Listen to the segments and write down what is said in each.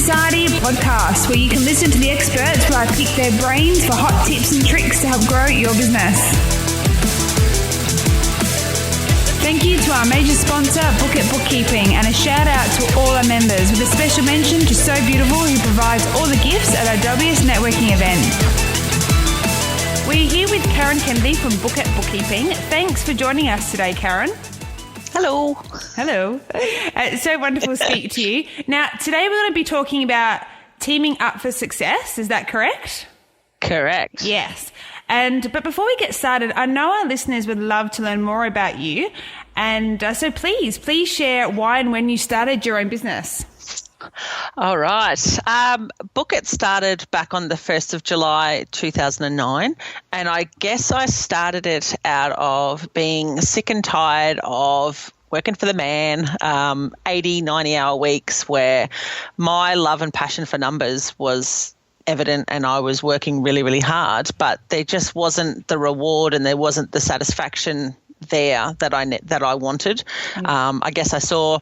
Society podcast, where you can listen to the experts where I pick their brains for hot tips and tricks to help grow your business. Thank you to our major sponsor, BookIT Bookkeeping, and a shout out to all our members, with a special mention to So Beautiful, who provides all the gifts at our WBS networking event. We're here with Karen Kennedy from BookIT Bookkeeping. Thanks for joining us today, Karen. Hello. Hello. It's so wonderful to speak to you. Now, today we're going to be talking about teaming up for success. Is that correct? Correct. Yes. But before we get started, I know our listeners would love to learn more about you. And so please share why and when you started your own business. All right. BookIT started back on the 1st of July 2009, and I guess I started it out of being sick and tired of working for the man, 80, 90-hour weeks where my love and passion for numbers was evident and I was working really, really hard, but there just wasn't the reward and there wasn't the satisfaction there that I wanted. I guess I saw,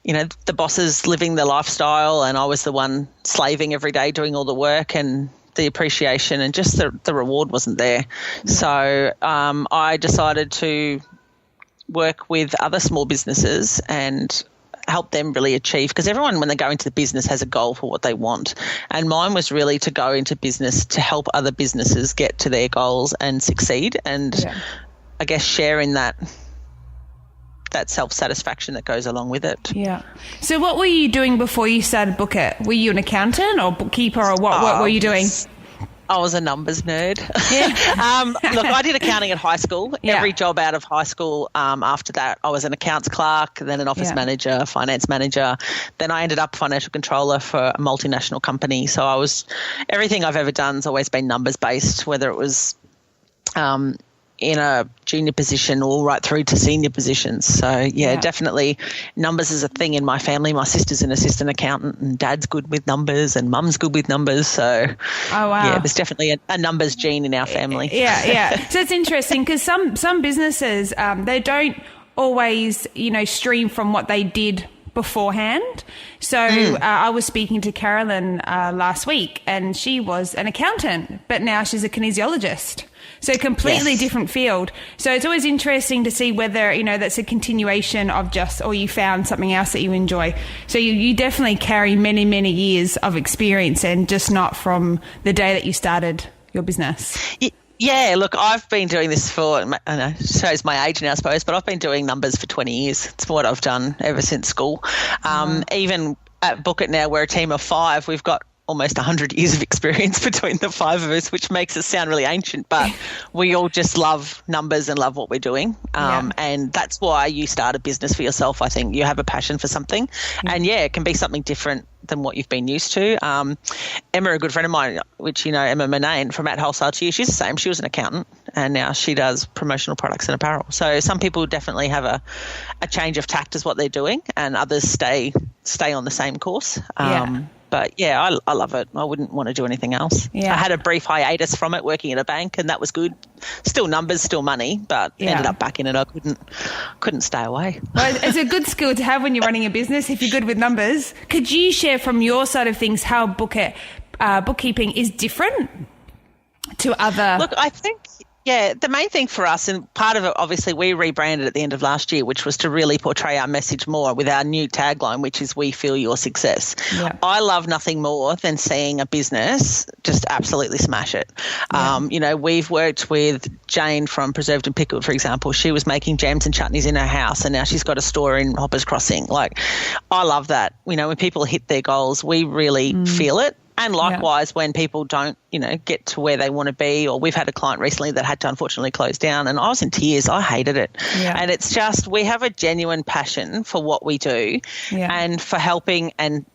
the bosses living the lifestyle and I was the one slaving every day doing all the work, and the appreciation and just the reward wasn't there. So I decided to work with other small businesses and help them really achieve, because everyone when they go into the business has a goal for what they want, and mine was really to go into business to help other businesses get to their goals and succeed, and I guess sharing that self-satisfaction that goes along with it. Yeah. So what were you doing before you started BookIT? Were you an accountant or bookkeeper, or what were you doing? I was a numbers nerd. Yeah. Look, I did accounting at high school. Yeah. Every job out of high school, after that, I was an accounts clerk, then an office manager, finance manager. Then I ended up financial controller for a multinational company. So everything I've ever done has always been numbers based, whether it was in a junior position all right through to senior positions. So, definitely numbers is a thing in my family. My sister's an assistant accountant and dad's good with numbers and mum's good with numbers. So, there's definitely a numbers gene in our family. Yeah. So it's interesting because some businesses, they don't always, stream from what they did beforehand. So I was speaking to Carolyn last week, and she was an accountant, but now she's a kinesiologist. So completely different field. So it's always interesting to see whether, that's a continuation of or you found something else that you enjoy. So you definitely carry many, many years of experience, and just not from the day that you started your business. Yeah, look, I've been doing this for, I don't know, shows my age now, I suppose, but I've been doing numbers for 20 years. It's what I've done ever since school. Even at BookIT now, we're a team of 5. We've got almost 100 years of experience between the 5 of us, which makes us sound really ancient, but we all just love numbers and love what we're doing. And that's why you start a business for yourself. I think you have a passion for something, and it can be something different than what you've been used to. Emma, a good friend of mine, which Emma Manane from At Wholesale to You, she's the same. She was an accountant and now she does promotional products and apparel. So some people definitely have a change of tact as what they're doing, and others stay on the same course. But I love it. I wouldn't want to do anything else. I had a brief hiatus from it working at a bank, and that was good. Still numbers, still money, but ended up back in it. I couldn't stay away. Well, it's a good skill to have when you're running a business if you're good with numbers. Could you share from your side of things how BookIT bookkeeping is different to other? Look, I think the main thing for us, and part of it, obviously, we rebranded at the end of last year, which was to really portray our message more with our new tagline, which is "We feel your success." Yeah. I love nothing more than seeing a business just absolutely smash it. Yeah. We've worked with Jane from Preserved and Pickled, for example. She was making jams and chutneys in her house, and now she's got a store in Hoppers Crossing. Like, I love that. When people hit their goals, we really feel it. And likewise, when people don't, get to where they want to be, or we've had a client recently that had to unfortunately close down, and I was in tears. I hated it. Yeah. And it's just, we have a genuine passion for what we do and for helping and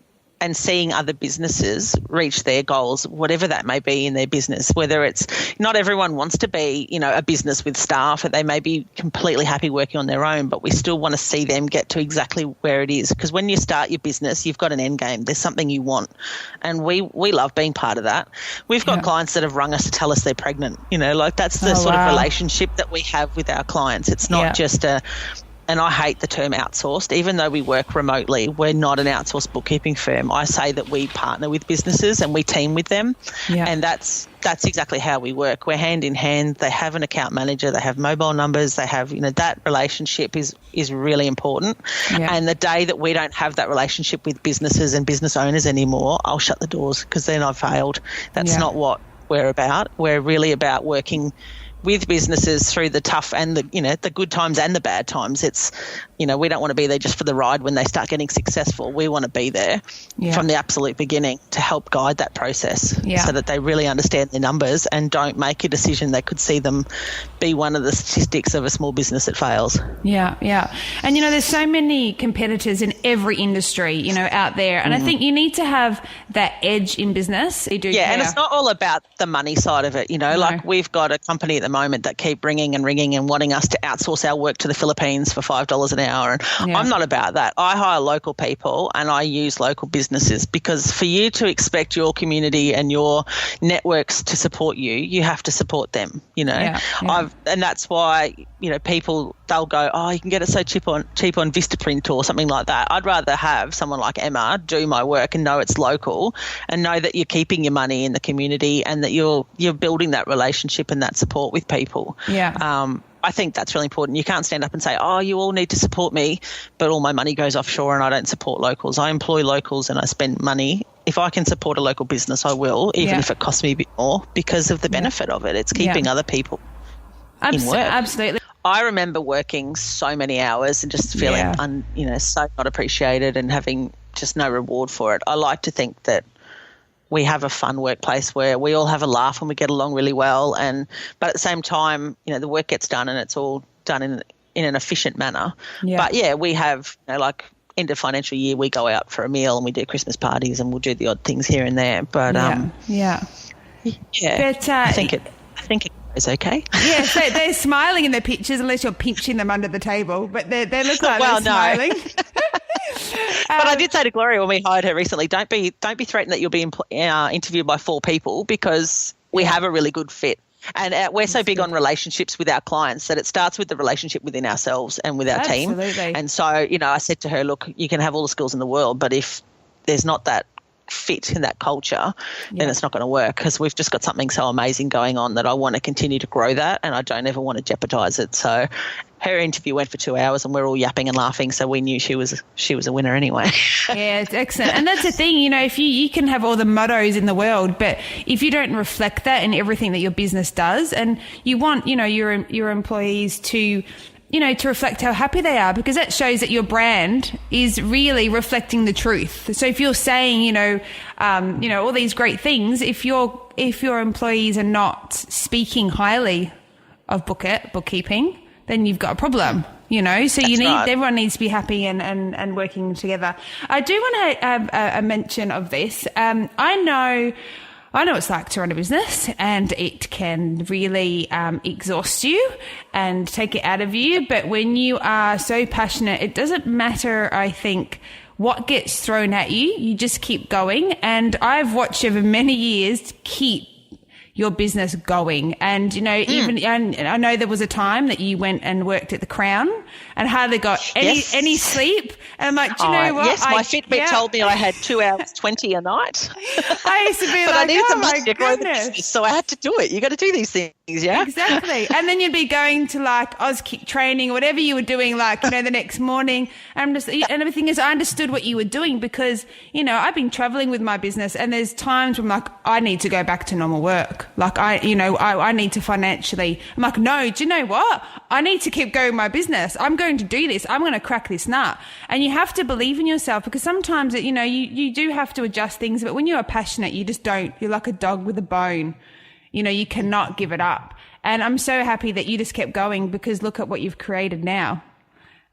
seeing other businesses reach their goals, whatever that may be in their business, whether it's, not everyone wants to be, a business with staff, or they may be completely happy working on their own, but we still want to see them get to exactly where it is. Because when you start your business, you've got an end game. There's something you want. And we love being part of that. We've got clients that have rung us to tell us they're pregnant, that's the sort of relationship that we have with our clients. It's not just and I hate the term outsourced, even though we work remotely, we're not an outsourced bookkeeping firm. I say that we partner with businesses and we team with them. Yeah. And that's exactly how we work. We're hand in hand. They have an account manager. They have mobile numbers. They have, that relationship is really important. Yeah. And the day that we don't have that relationship with businesses and business owners anymore, I'll shut the doors, because then I've failed. That's not what we're about. We're really about working with businesses through the tough and the good times and the bad times. It's, we don't want to be there just for the ride when they start getting successful. We want to be there from the absolute beginning to help guide that process so that they really understand their numbers and don't make a decision that could see them be one of the statistics of a small business that fails. Yeah, yeah. And, there's so many competitors in every industry, out there. And I think you need to have that edge in business. You do care. And it's not all about the money side of it, No. Like we've got a company at the moment that keep ringing and wanting us to outsource our work to the Philippines for $5 an hour. And I'm not about that. I hire local people and I use local businesses, because for you to expect your community and your networks to support you, you have to support them, And that's why, people, they'll go, oh, you can get it so cheap on Vistaprint or something like that. I'd rather have someone like Emma do my work and know it's local and know that you're keeping your money in the community and that you're building that relationship and that support with people. Yeah. I think that's really important. You can't stand up and say, oh, you all need to support me, but all my money goes offshore and I don't support locals. I employ locals and I spend money. If I can support a local business, I will, even if it costs me a bit more, because of the benefit of it. It's keeping other people in work. Absolutely. I remember working so many hours and just feeling, so not appreciated and having just no reward for it. I like to think that we have a fun workplace where we all have a laugh and we get along really well. But at the same time, the work gets done and it's all done in an efficient manner. Yeah. But we have, like end of financial year, we go out for a meal and we do Christmas parties and we'll do the odd things here and there. But But, I think it goes okay. Yeah, so they're smiling in their pictures unless you're pinching them under the table. But they look like they're smiling. But I did say to Gloria when we hired her recently, don't be threatened that you'll be interviewed by 4 people, because we have a really good fit. And we're so big on relationships with our clients that it starts with the relationship within ourselves and with our team. And so, I said to her, look, you can have all the skills in the world, but if there's not that fit in that culture, then it's not going to work, because we've just got something so amazing going on that I want to continue to grow that and I don't ever want to jeopardize it. So her interview went for 2 hours and we're all yapping and laughing, so we knew she was a winner anyway. Yeah, it's excellent. And that's the thing, if you can have all the mottos in the world, but if you don't reflect that in everything that your business does, and you want, your employees to reflect how happy they are, because that shows that your brand is really reflecting the truth. So if you're saying, all these great things, if your employees are not speaking highly of bookkeeping, then you've got a problem, So everyone needs to be happy and working together. I do want to have a mention of this. I know it's like to run a business, and it can really exhaust you and take it out of you. But when you are so passionate, it doesn't matter, I think, what gets thrown at you. You just keep going. And I've watched over many years keep your business going. And, and I know there was a time that you went and worked at the Crown and hardly got any sleep. And I'm like, do you know what? Yes, my Fitbit told me I had 2 hours 20 a night. I used to be but like, I needed oh the my money to grow the goodness. business, so I had to do it. You got to do these things, yeah? Exactly. And then you'd be going to like Auskick training, whatever you were doing, like, the next morning. And the thing is, I understood what you were doing because, I've been traveling with my business, and there's times when I'm like, I need to go back to normal work. Like I need to financially, I'm like, no, do you know what? I need to keep going my business. I'm going to do this. I'm going to crack this nut. And you have to believe in yourself, because sometimes, you do have to adjust things. But when you are passionate, you just don't. You're like a dog with a bone. You cannot give it up. And I'm so happy that you just kept going, because look at what you've created now.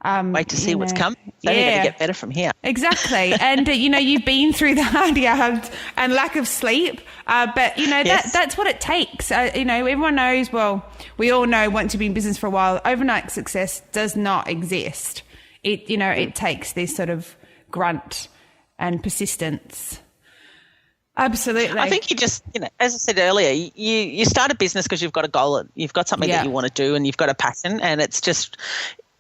Wait to see what's coming. It's only going to get better from here. Exactly. And, you've been through the hard yards and lack of sleep. But, that's what it takes. Everyone knows, we all know, once you've been in business for a while, overnight success does not exist. It takes this sort of grunt and persistence. Absolutely. I think you just, as I said earlier, you start a business because you've got a goal. You've got something that you want to do, and you've got a passion, and it's just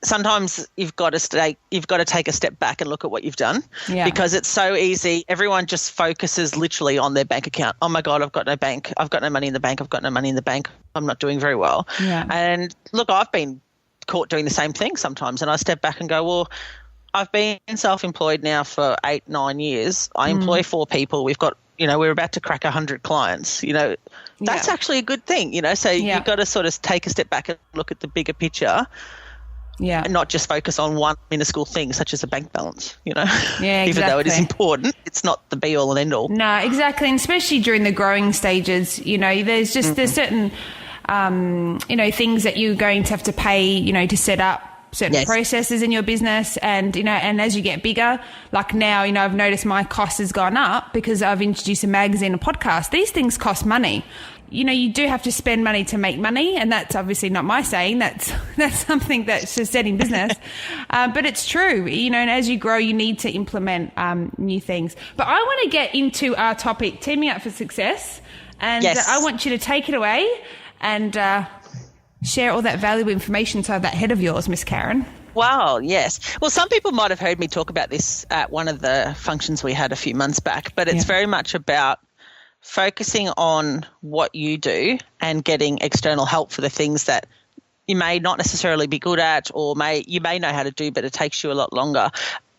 sometimes you've got to take a step back and look at what you've done, because it's so easy. Everyone just focuses literally on their bank account. Oh my God, I've got no bank. I've got no money in the bank. I've got no money in the bank. I'm not doing very well. Yeah. And look, I've been caught doing the same thing sometimes, and I step back and go, well, I've been self-employed now for 8-9 years. I employ 4 people. We've got, we're about to crack 100 clients. That's actually a good thing, So you've got to sort of take a step back and look at the bigger picture. Yeah. And not just focus on one minuscule thing such as a bank balance, Yeah, exactly. Even though it is important, it's not the be all and end all. No, exactly. And especially during the growing stages, there's certain, things that you're going to have to pay, to set up certain processes in your business. And, and as you get bigger, like now, I've noticed my cost has gone up because I've introduced a magazine, a podcast. These things cost money. You do have to spend money to make money, and that's obviously not my saying. That's something that's just said in business. But it's true, and as you grow, you need to implement new things. But I want to get into our topic, teaming up for success. And I want you to take it away and share all that valuable information inside that head of yours, Miss Karen. Wow, yes. Well, some people might have heard me talk about this at one of the functions we had a few months back, but it's very much about focusing on what you do and getting external help for the things that you may not necessarily be good at, or you may know how to do, but it takes you a lot longer.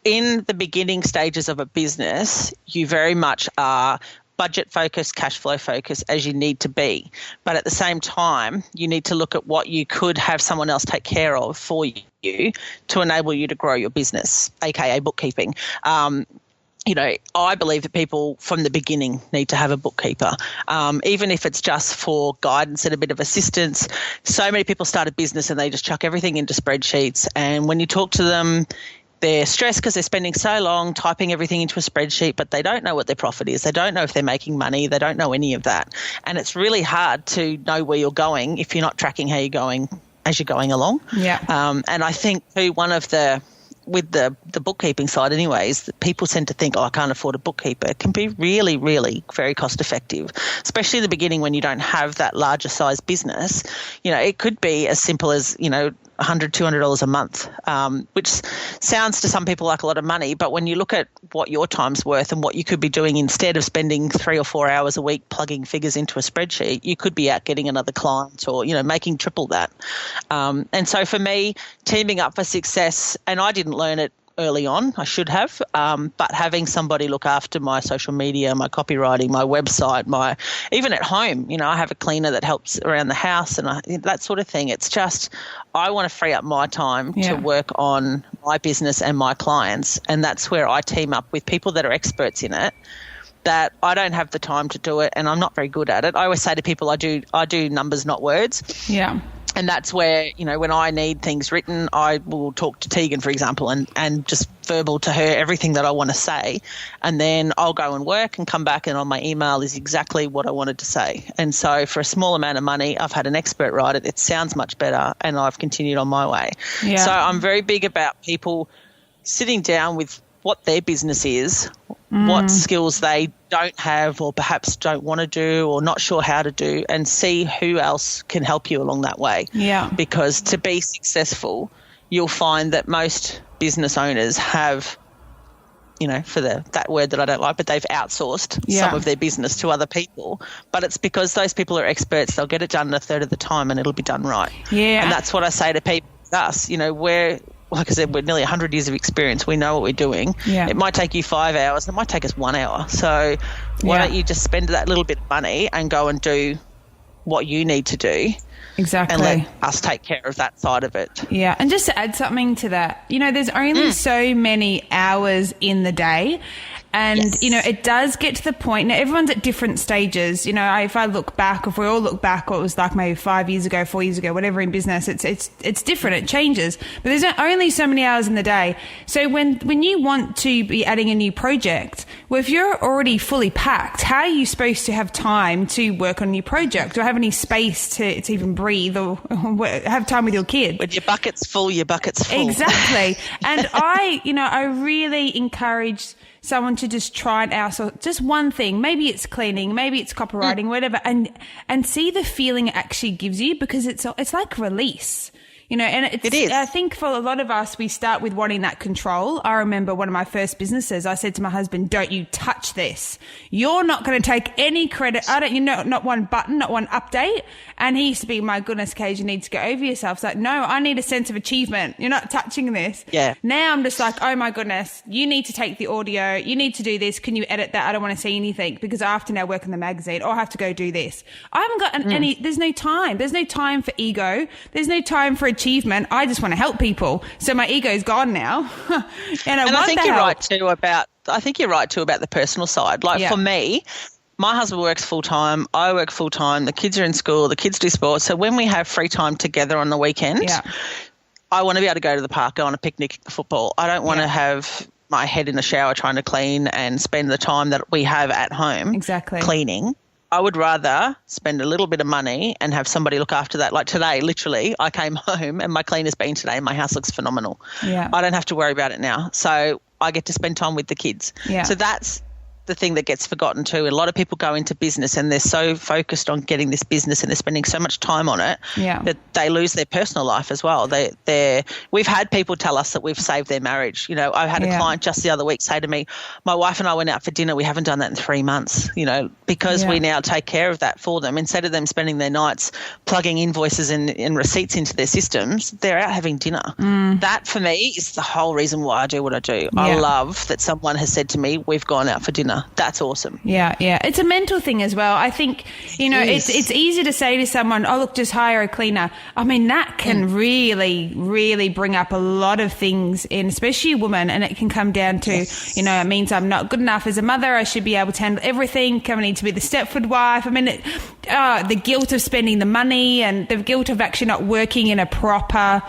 In the beginning stages of a business, you very much are budget focused, cash flow focused, as you need to be. But at the same time, you need to look at what you could have someone else take care of for you to enable you to grow your business, aka bookkeeping. I believe that people from the beginning need to have a bookkeeper, even if it's just for guidance and a bit of assistance. So many people start a business and they just chuck everything into spreadsheets. And when you talk to them, they're stressed because they're spending so long typing everything into a spreadsheet, but they don't know what their profit is. They don't know if they're making money. They don't know any of that. And it's really hard to know where you're going if you're not tracking how you're going as you're going along. Yeah. And I think too, with the bookkeeping side anyways, people tend to think, I can't afford a bookkeeper. It can be really, really very cost effective, especially in the beginning when you don't have that larger size business. It could be as simple as, $100, $200 a month, which sounds to some people like a lot of money. But when you look at what your time's worth and what you could be doing instead of spending 3 or 4 hours a week plugging figures into a spreadsheet, you could be out getting another client or, making triple that. And so for me, teaming up for success, and I didn't learn it early on, I should have, but having somebody look after my social media, my copywriting, my website, even at home, I have a cleaner that helps around the house and that sort of thing. It's just, I want to free up my time to work on my business and my clients, and that's where I team up with people that are experts in it, that I don't have the time to do it and I'm not very good at it. I always say to people, I do numbers, not words. Yeah. And that's where, when I need things written, I will talk to Tegan, for example, and just verbal to her everything that I want to say. And then I'll go and work and come back and on my email is exactly what I wanted to say. And so for a small amount of money, I've had an expert write it. It sounds much better and I've continued on my way. Yeah. So I'm very big about people sitting down with what their business is, what skills they don't have or perhaps don't want to do or not sure how to do, and see who else can help you along that way. Yeah. Because to be successful, you'll find that most business owners have, for that word that I don't like, but they've outsourced some of their business to other people. But it's because those people are experts. They'll get it done in a third of the time and it'll be done right. Yeah. And that's what I say to people, us, like I said, we're nearly 100 years of experience. We know what we're doing. Yeah. It might take you 5 hours. It might take us 1 hour. So why don't you just spend that little bit of money and go and do what you need to do? Exactly. And let us take care of that side of it. Yeah. And just to add something to that, there's only so many hours in the day. And, it does get to the point. Now, everyone's at different stages. If I look back, if we all look back, what it was like maybe 5 years ago, 4 years ago, whatever in business, it's different. It changes. But there's only so many hours in the day. So when you want to be adding a new project, well, if you're already fully packed, how are you supposed to have time to work on a new project or have any space to even breathe or have time with your kid? When your bucket's full, your bucket's full. Exactly. And I really encourage someone to just try and outsource just one thing. Maybe it's cleaning, maybe it's copywriting, whatever, and see the feeling it actually gives you, because it's like release. You know, and it is. I think for a lot of us, we start with wanting that control. I remember one of my first businesses, I said to my husband, don't you touch this. You're not going to take any credit. Not one button, not one update. And he used to be, my goodness, Kay, you need to get over yourself. It's like, no, I need a sense of achievement. You're not touching this. Yeah. Now I'm just like, oh my goodness, you need to take the audio. You need to do this. Can you edit that? I don't want to see anything because I have to now work in the magazine or I have to go do this. I haven't got any, there's no time. There's no time for ego. There's no time for achievement. I just want to help people. So my ego's gone now. and I think you're right too about the personal side. Like for me, my husband works full-time, I work full-time, the kids are in school, the kids do sports. So when we have free time together on the weekend, I want to be able to go to the park, go on a picnic, football. I don't want to have my head in the shower trying to clean and spend the time that we have at home cleaning. I would rather spend a little bit of money and have somebody look after that. Like today, literally, I came home and my cleaner's been today and my house looks phenomenal. Yeah. I don't have to worry about it now. So I get to spend time with the kids. Yeah. So that's the thing that gets forgotten too. A lot of people go into business and they're so focused on getting this business and they're spending so much time on it that they lose their personal life as well. We've had people tell us that we've saved their marriage. You know, I had a client just the other week say to me, my wife and I went out for dinner. We haven't done that in 3 months, you know, because we now take care of that for them. Instead of them spending their nights plugging invoices and receipts into their systems, they're out having dinner. That for me is the whole reason why I do what I do. I love that someone has said to me, we've gone out for dinner. That's awesome. Yeah. It's a mental thing as well. I think, you know, it's easy to say to someone, oh, look, just hire a cleaner. I mean, that can really, really bring up a lot of things in, especially a woman, and it can come down to, you know, it means I'm not good enough as a mother. I should be able to handle everything. I need to be the Stepford wife. I mean, the guilt of spending the money and the guilt of actually not working in a proper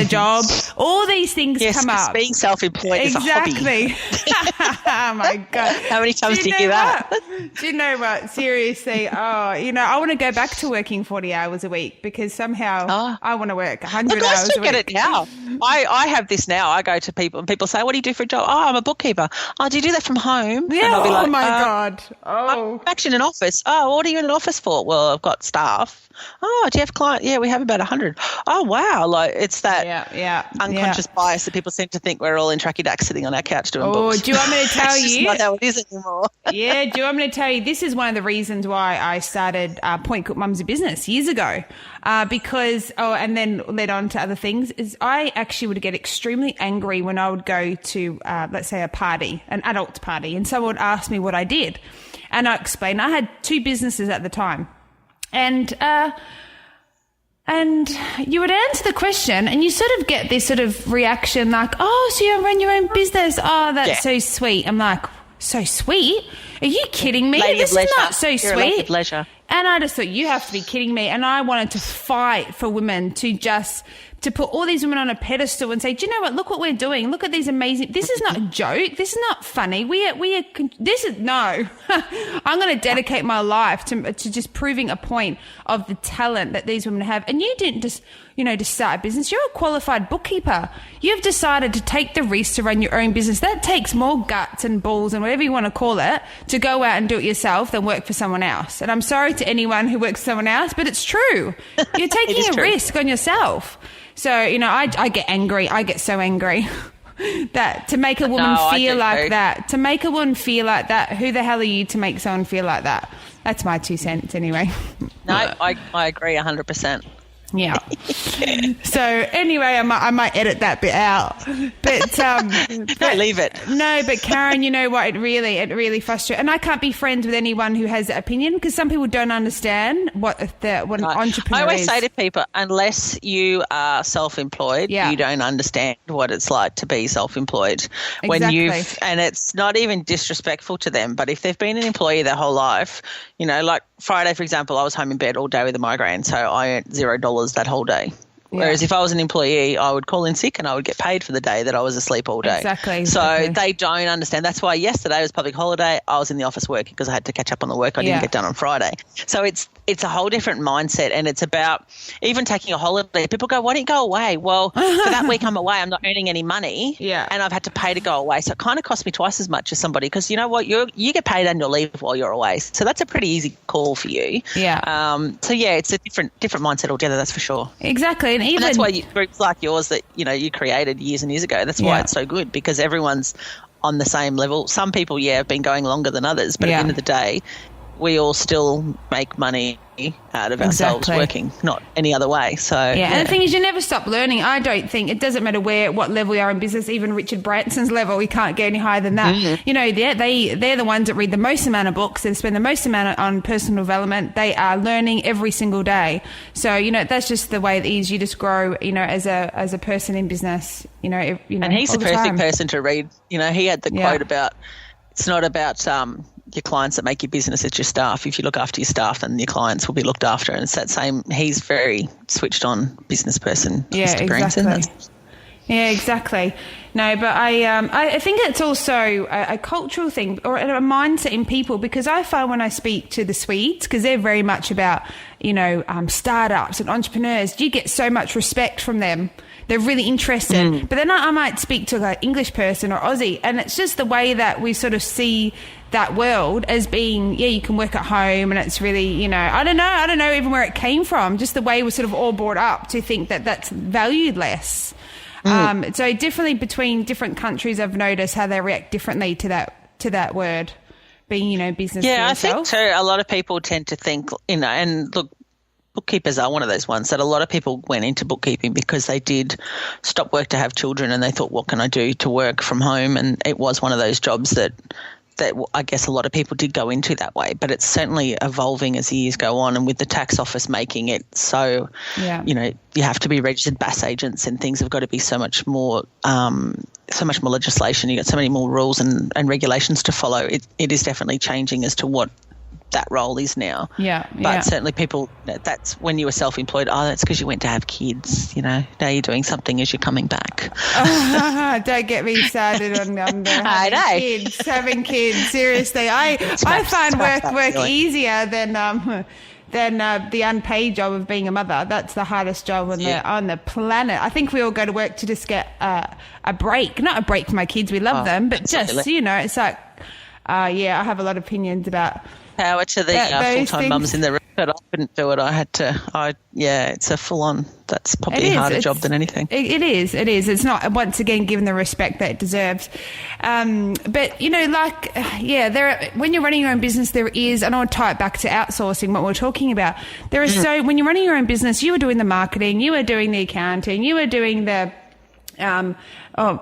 job. All these things come up. Being self-employed is a hobby. Oh my God. How many times do you hear that? Do you know what? Seriously. I want to go back to working 40 hours a week because somehow I want to work 100 hours a week. I get it now. I have this now. I go to people and people say, what do you do for a job? Oh, I'm a bookkeeper. Oh, do you do that from home? Yeah. And I'll be like, oh my God. I'm actually in an office. Oh, what are you in an office for? Well, I've got staff. Oh, do you have clients? Yeah, we have about 100. Oh, wow. Like it's that unconscious bias that people seem to think we're all in tracky dacks sitting on our couch doing books. Oh, do you want me to tell you? That's not how it is anymore. Yeah, do you want me to tell you? This is one of the reasons why I started Point Cook Mums a Business years ago because, and then led on to other things, is I actually would get extremely angry when I would go to, let's say, a party, an adult party, and someone would ask me what I did. And I explained, I had 2 businesses at the time. And you would answer the question and you sort of get this sort of reaction like, oh, so you run your own business. Oh, that's so sweet. I'm like, so sweet? Are you kidding me? This is not so sweet. You're a lady of leisure. And I just thought, you have to be kidding me. And I wanted to fight for women to put all these women on a pedestal and say, do you know what? Look what we're doing. Look at these amazing. This is not a joke. This is not funny. No. I'm going to dedicate my life to just proving a point of the talent that these women have. And you didn't just start a business. You're a qualified bookkeeper. You've decided to take the risk to run your own business. That takes more guts and balls and whatever you want to call it to go out and do it yourself than work for someone else. And I'm sorry to anyone who works for someone else, but it's true. You're taking a risk on yourself. So, I get angry. I get so angry that to make a woman feel like that, who the hell are you to make someone feel like that? That's my 2 cents anyway. No, I agree 100%. Yeah. So anyway, I might edit that bit out, but leave it. No, but Karen, you know what? It really frustrates, and I can't be friends with anyone who has that opinion because some people don't understand what an entrepreneur is. I always say to people, unless you are self-employed, you don't understand what it's like to be self-employed. Exactly. And it's not even disrespectful to them, but if they've been an employee their whole life, like Friday, for example, I was home in bed all day with a migraine, so I earned $0 that whole day. Whereas if I was an employee, I would call in sick and I would get paid for the day that I was asleep all day. Exactly. So they don't understand. That's why yesterday was public holiday. I was in the office working because I had to catch up on the work I didn't get done on Friday. So it's it's a whole different mindset, and it's about even taking a holiday. People go, why don't you go away? Well, for that week I'm away, I'm not earning any money, and I've had to pay to go away. So it kind of costs me twice as much as somebody, because you know what, you get paid annual leave while you're away. So that's a pretty easy call for you. Yeah. So yeah, it's a different mindset altogether, that's for sure. Exactly. And that's why groups like yours that, you created years and years ago, that's why it's so good, because everyone's on the same level. Some people, have been going longer than others, but at the end of the day, we all still make money out of ourselves working, not any other way. So and the thing is, you never stop learning. I don't think it doesn't matter what level you are in business. Even Richard Branson's level, we can't get any higher than that. They're the ones that read the most amount of books and spend the most amount on personal development. They are learning every single day. So that's just the way it is. You just grow, as a person in business. And he's the perfect person to read. He had the quote about, it's not about your clients that make your business, it's your staff. If you look after your staff, then your clients will be looked after. And it's that same, he's very switched on business person. Yeah, exactly. Yeah, exactly. No, but I think it's also a cultural thing, or a mindset in people, because I find when I speak to the Swedes, because they're very much about, startups and entrepreneurs, you get so much respect from them. They're really interested. But then I might speak to an English person or Aussie, and it's just the way that we sort of see that world as being, you can work at home, and it's really, I don't know even where it came from, just the way we're sort of all brought up to think that that's valued less. So definitely between different countries, I've noticed how they react differently to that word being, business. Yeah, I think too, a lot of people tend to think, and look, bookkeepers are one of those ones that a lot of people went into bookkeeping because they did stop work to have children, and they thought, what can I do to work from home? And it was one of those jobs that I guess a lot of people did go into that way, but it's certainly evolving as the years go on, and with the tax office making it so, you have to be registered BAS agents, and things have got to be so much more legislation. You got so many more rules and regulations to follow. It is definitely changing as to what that role is now. But certainly people, that's when you were self-employed, that's because you went to have kids, now you're doing something as you're coming back. Don't get me started on having kids. Seriously, I find work easier than the unpaid job of being a mother. That's the hardest job on the planet. I think we all go to work to just get a break, not a break for my kids, we love them, but absolutely. Just it's like I have a lot of opinions about power to the full-time mums in the room, but I couldn't do it. It's a full-on, that's probably a harder job than anything. It is. It's not, once again, given the respect that it deserves. But, when you're running your own business, there is, and I'll tie it back to outsourcing, what we're talking about. There is when you're running your own business, you are doing the marketing, you are doing the accounting, you are doing the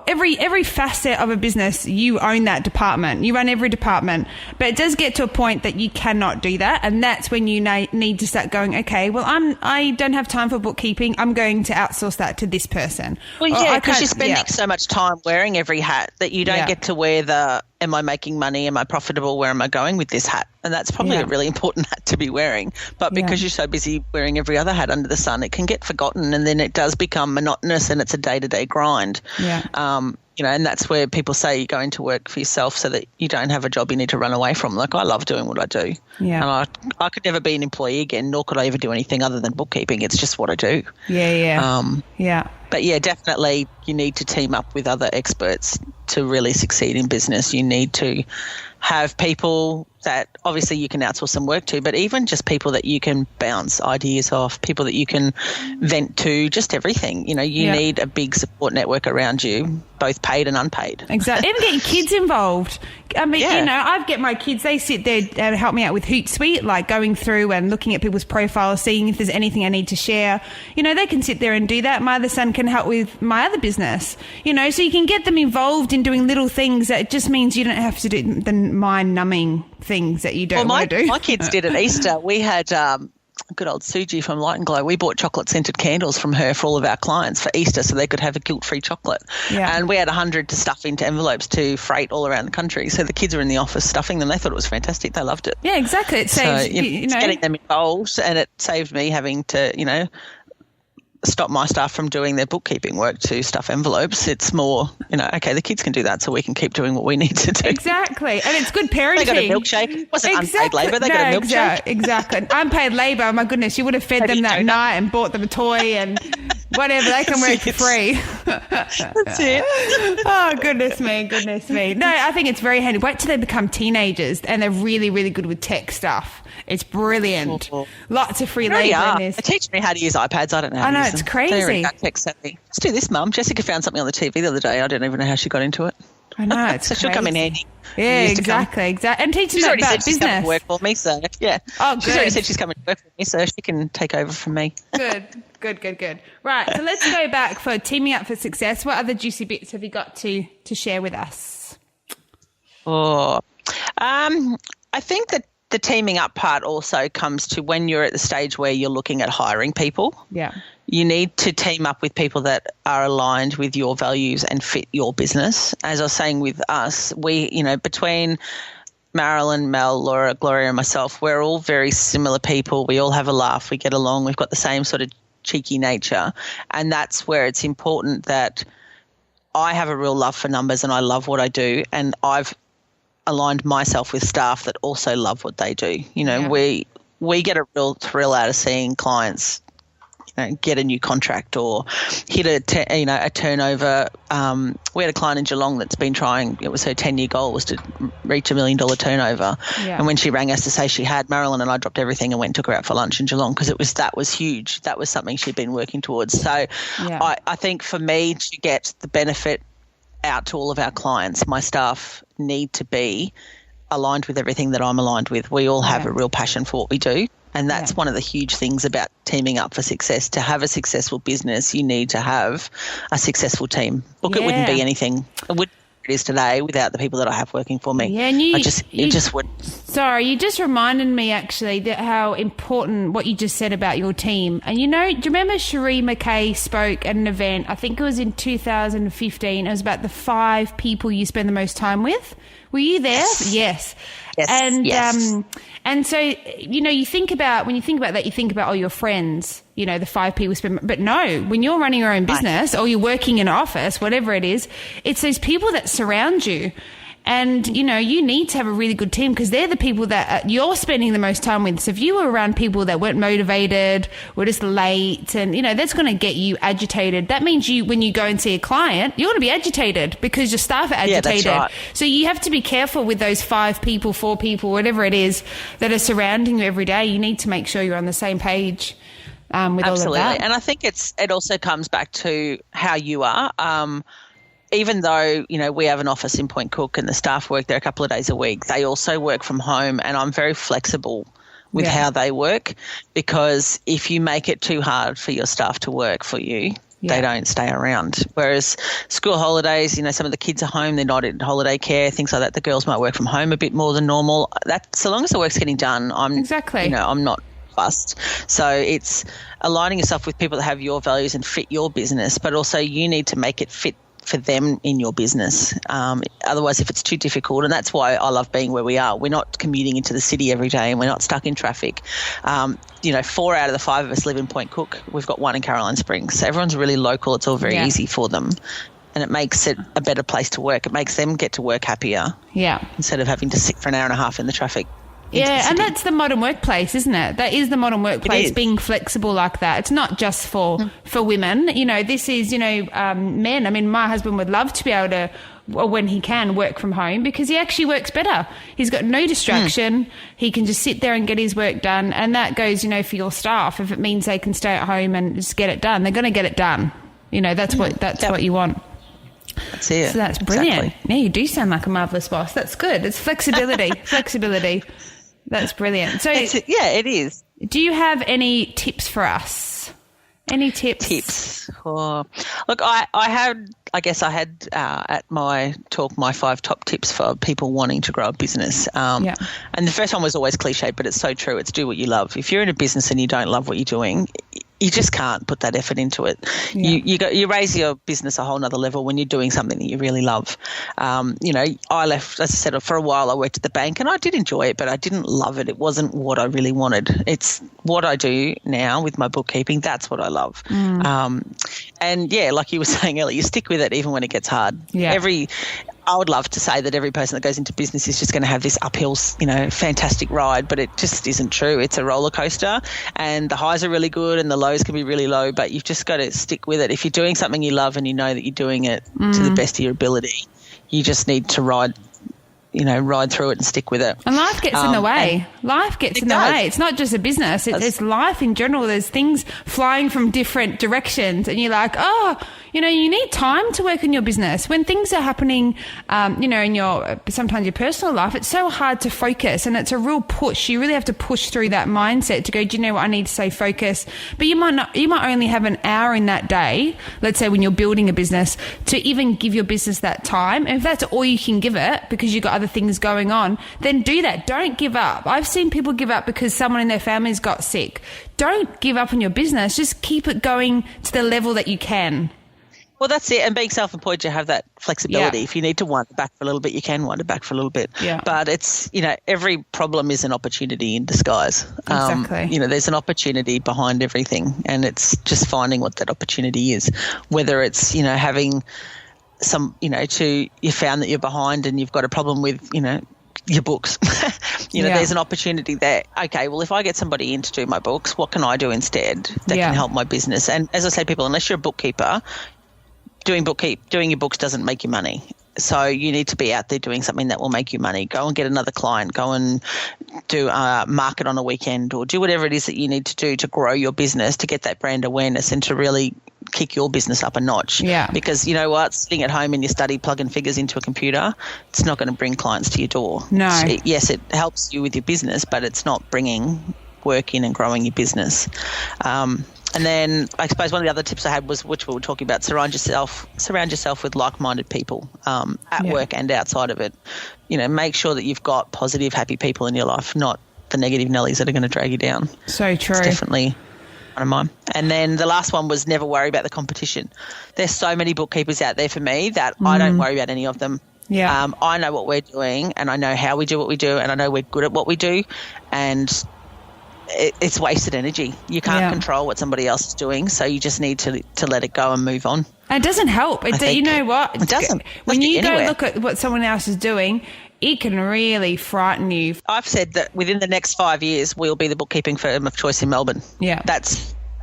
every facet of a business, you own that department. You run every department. But it does get to a point that you cannot do that, and that's when you need to start going, okay, well, I don't have time for bookkeeping. I'm going to outsource that to this person. Well, because you're spending so much time wearing every hat that you don't get to wear the, am I making money? Am I profitable? Where am I going with this hat? And that's probably a really important hat to be wearing. But because you're so busy wearing every other hat under the sun, it can get forgotten, and then it does become monotonous, and it's a day-to-day grind. And that's where people say you go into work for yourself so that you don't have a job you need to run away from. Like, I love doing what I do. And I could never be an employee again, nor could I ever do anything other than bookkeeping. It's just what I do. But definitely you need to team up with other experts to really succeed in business. You need to have people that obviously you can outsource some work to, but even just people that you can bounce ideas off, people that you can vent to, just everything. You need a big support network around you, both paid and unpaid. Exactly. Even getting kids involved. I mean, I get my kids, they sit there and help me out with Hootsuite, like going through and looking at people's profiles, seeing if there's anything I need to share. They can sit there and do that. My other son can help with my other business, so you can get them involved in doing little things that just means you don't have to do the mind-numbing things that you don't want to do. My kids did at Easter. We had good old Suji from Light and Glow. We bought chocolate-scented candles from her for all of our clients for Easter so they could have a guilt-free chocolect. And we had 100 to stuff into envelopes to freight all around the country. So the kids were in the office stuffing them. They thought it was fantastic. They loved it. Yeah, exactly. It saves, it's getting them involved, and it saved me having to, stop my staff from doing their bookkeeping work to stuff envelopes. It's more, okay, the kids can do that so we can keep doing what we need to do. Exactly. And it's good parenting. They got a milkshake. It wasn't unpaid labour. They got a milkshake. Exactly. Unpaid labour. My goodness, you would have fed them that night and bought them a toy and whatever. They can work for free. That's it. Oh, goodness me. No, I think it's very handy. Wait till they become teenagers and they're really, really good with tech stuff. It's brilliant. Lots of free labour in this. They teach me how to use iPads. I don't know how to use them. It's crazy. Tech savvy. Let's do this, Mum. Jessica found something on the TV the other day. I don't even know how she got into it. I know, it's so crazy. She'll come in handy. Yeah, exactly. And teaching them about business. She's coming to work for me, so yeah. Oh, good. She's already said she's coming to work for me, so she can take over from me. Good. Right, so let's go back for teaming up for success. What other juicy bits have you got to share with us? I think that the teaming up part also comes to when you're at the stage where you're looking at hiring people. Yeah. You need to team up with people that are aligned with your values and fit your business. As I was saying with us, we, between Marilyn, Mel, Laura, Gloria and myself, we're all very similar people. We all have a laugh. We get along. We've got the same sort of cheeky nature. And that's where it's important that I have a real love for numbers and I love what I do. And I've aligned myself with staff that also love what they do. We get a real thrill out of seeing clients get a new contract or hit a turnover. We had a client in Geelong that's been trying, it was her 10-year goal was to reach $1 million turnover. Yeah. And when she rang us to say she had, Marilyn and I dropped everything and went and took her out for lunch in Geelong because that was huge. That was something she'd been working towards. So yeah. I think for me to get the benefit out to all of our clients, my staff need to be aligned with everything that I'm aligned with. We all have a real passion for what we do. And that's one of the huge things about teaming up for success. To have a successful business, you need to have a successful team. BookIT wouldn't be anything. It is today without the people that I have working for me. Yeah, and it just wouldn't. Sorry, you just reminded me actually that how important what you just said about your team. And do you remember Cherie McKay spoke at an event, I think it was in 2015, it was about the 5 people you spend the most time with. Were you there? Yes. And so, you think about, when you think about that, you think about all your friends, the 5 people spend, but no, when you're running your own business or you're working in an office, whatever it is, it's those people that surround you. And, you need to have a really good team because they're the people that you're spending the most time with. So if you were around people that weren't motivated, were just late and, that's going to get you agitated. That means when you go and see a client, you're going to be agitated because your staff are agitated. Yeah, that's right. So you have to be careful with those 5 people, 4 people, whatever it is that are surrounding you every day. You need to make sure you're on the same page with Absolutely. all of that. And I think it also comes back to how you are. Even though, we have an office in Point Cook and the staff work there a couple of days a week, they also work from home and I'm very flexible with how they work because if you make it too hard for your staff to work for you, they don't stay around. Whereas school holidays, some of the kids are home, they're not in holiday care, things like that. The girls might work from home a bit more than normal. So long as the work's getting done, I'm not fussed. So it's aligning yourself with people that have your values and fit your business, but also you need to make it fit for them in your business. Otherwise, if it's too difficult, and that's why I love being where we are. We're not commuting into the city every day and we're not stuck in traffic. 4 out of the 5 of us live in Point Cook. We've got 1 in Caroline Springs. So everyone's really local. It's all very easy for them. And it makes it a better place to work. It makes them get to work happier. Yeah. Instead of having to sit for an hour and a half in the traffic. Yeah, and that's the modern workplace, isn't it? That is the modern workplace, being flexible like that. It's not just for women. This is, men. I mean, my husband would love to be able to, when he can, work from home because he actually works better. He's got no distraction. He can just sit there and get his work done. And that goes, for your staff. If it means they can stay at home and just get it done, they're going to get it done. That's what you want. That's it. So that's brilliant. Exactly. Yeah, you do sound like a marvellous boss. That's good. It's flexibility. That's brilliant. So it is. Do you have any tips for us? Any tips? Look, I had at my talk my 5 top tips for people wanting to grow a business. And the first one was always cliche, but it's so true. It's do what you love. If you're in a business and you don't love what you're doing, you just can't put that effort into it. Yeah. You raise your business a whole nother level when you're doing something that you really love. I left, as I said, for a while I worked at the bank and I did enjoy it, but I didn't love it. It wasn't what I really wanted. It's what I do now with my bookkeeping. That's what I love. And yeah, like you were saying earlier, you stick with it even when it gets hard. Yeah. I would love to say that every person that goes into business is just going to have this uphill, fantastic ride, but it just isn't true. It's a roller coaster, and the highs are really good and the lows can be really low, but you've just got to stick with it. If you're doing something you love and you know that you're doing it to the best of your ability, you just need to ride through it and stick with it. And life gets in the way. Life gets in the way. It's not just a business. It's life in general. There's things flying from different directions and you're like, you need time to work on your business. When things are happening, in sometimes your personal life, it's so hard to focus and it's a real push. You really have to push through that mindset to go, do you know what, I need to stay focused. But you might only have an hour in that day, let's say when you're building a business, to even give your business that time. And if that's all you can give it because you've got other things going on, then do that. Don't give up. I've seen people give up because someone in their family's got sick. Don't give up on your business. Just keep it going to the level that you can. Well, that's it. And being self-employed, you have that flexibility. Yeah. If you need to wind it back for a little bit, you can wind it back for a little bit. Yeah. But it's, every problem is an opportunity in disguise. Exactly. There's an opportunity behind everything, and it's just finding what that opportunity is. Whether it's, having some, you found that you're behind and you've got a problem with, your books. There's an opportunity there. Okay, well, if I get somebody in to do my books, what can I do instead that can help my business? And as I say, people, unless you're a bookkeeper, doing your books doesn't make you money. So you need to be out there doing something that will make you money. Go and get another client. Go and do a market on a weekend, or do whatever it is that you need to do to grow your business, to get that brand awareness and to really kick your business up a notch. Yeah. Because you know what? Sitting at home in your study plugging figures into a computer, it's not going to bring clients to your door. No. Yes, it helps you with your business, but it's not bringing work in and growing your business. And then I suppose one of the other tips I had was, which we were talking about, surround yourself with like-minded people at work and outside of it. Make sure that you've got positive, happy people in your life, not the negative Nellies that are going to drag you down. So true. It's definitely one of mine. And then the last one was never worry about the competition. There's so many bookkeepers out there for me that I don't worry about any of them. Yeah. I know what we're doing and I know how we do what we do and I know we're good at what we do, and it's wasted energy. You can't control what somebody else is doing, so you just need to let it go and move on. It doesn't help. You know what? It doesn't. When you go look at what someone else is doing, it can really frighten you. I've said that within the next 5 years, we'll be the bookkeeping firm of choice in Melbourne. Yeah.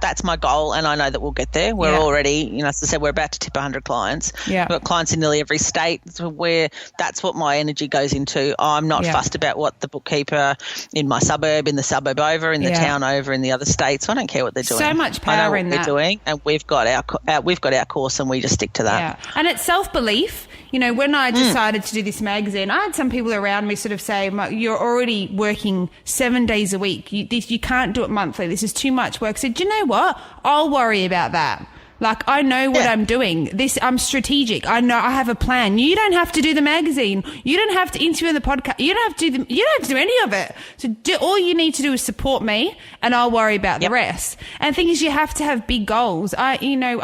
That's my goal, and I know that we'll get there. We're already, as I said, we're about to tip 100 clients. Yeah. We've got clients in nearly every state, where that's what my energy goes into. I'm not fussed about what the bookkeeper in my suburb, in the suburb over, in the town over, in the other states. I don't care what they're doing. So much power in that. I know what they're doing, and we've got our course, and we just stick to that. Yeah, and it's self-belief. When I decided to do this magazine, I had some people around me sort of say, you're already working 7 days a week. You can't do it monthly. This is too much work. I said, you know what? I'll worry about that. Like, I know what I'm doing. I'm strategic. I know I have a plan. You don't have to do the magazine. You don't have to interview the podcast. You don't have to do any of it. So all you need to do is support me, and I'll worry about the rest. And the thing is, you have to have big goals. I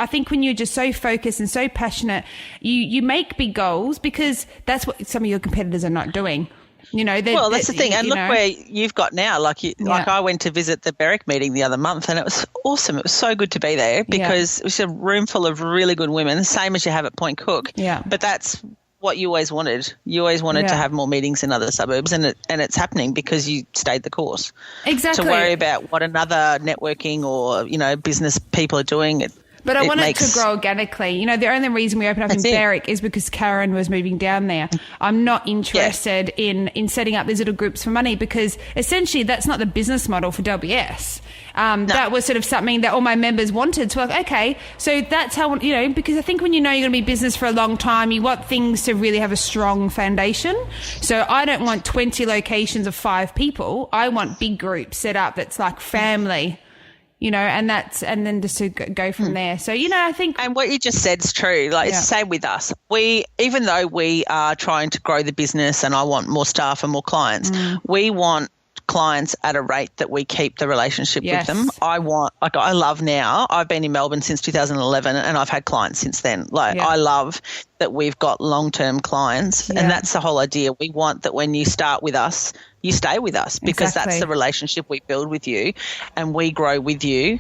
think when you're just so focused and so passionate, you make big goals, because that's what some of your competitors are not doing. That's the thing. And look where you've got now. Like I went to visit the Berwick meeting the other month, and it was awesome. It was so good to be there, because it was a room full of really good women, same as you have at Point Cook. Yeah. But that's what you always wanted. You always wanted to have more meetings in other suburbs, and it's happening because you stayed the course. Exactly. To worry about what another networking or, business people are doing, but I wanted to grow organically. The only reason we opened up in Berwick is because Karen was moving down there. I'm not interested in setting up these little groups for money, because essentially that's not the business model for WBS. No. That was sort of something that all my members wanted. So okay, so that's how, because I think when you're going to be business for a long time, you want things to really have a strong foundation. So I don't want 20 locations of 5 people. I want big groups set up that's like family. And then just to go from there. So, I think. And what you just said is true. It's the same with us. Even though we are trying to grow the business and I want more staff and more clients, we want clients at a rate that we keep the relationship Yes. with them. I love now. I've been in Melbourne since 2011 and I've had clients since then. I love that we've got long-term clients, and that's the whole idea. We want that when you start with us, you stay with us, because that's the relationship we build with you, and we grow with you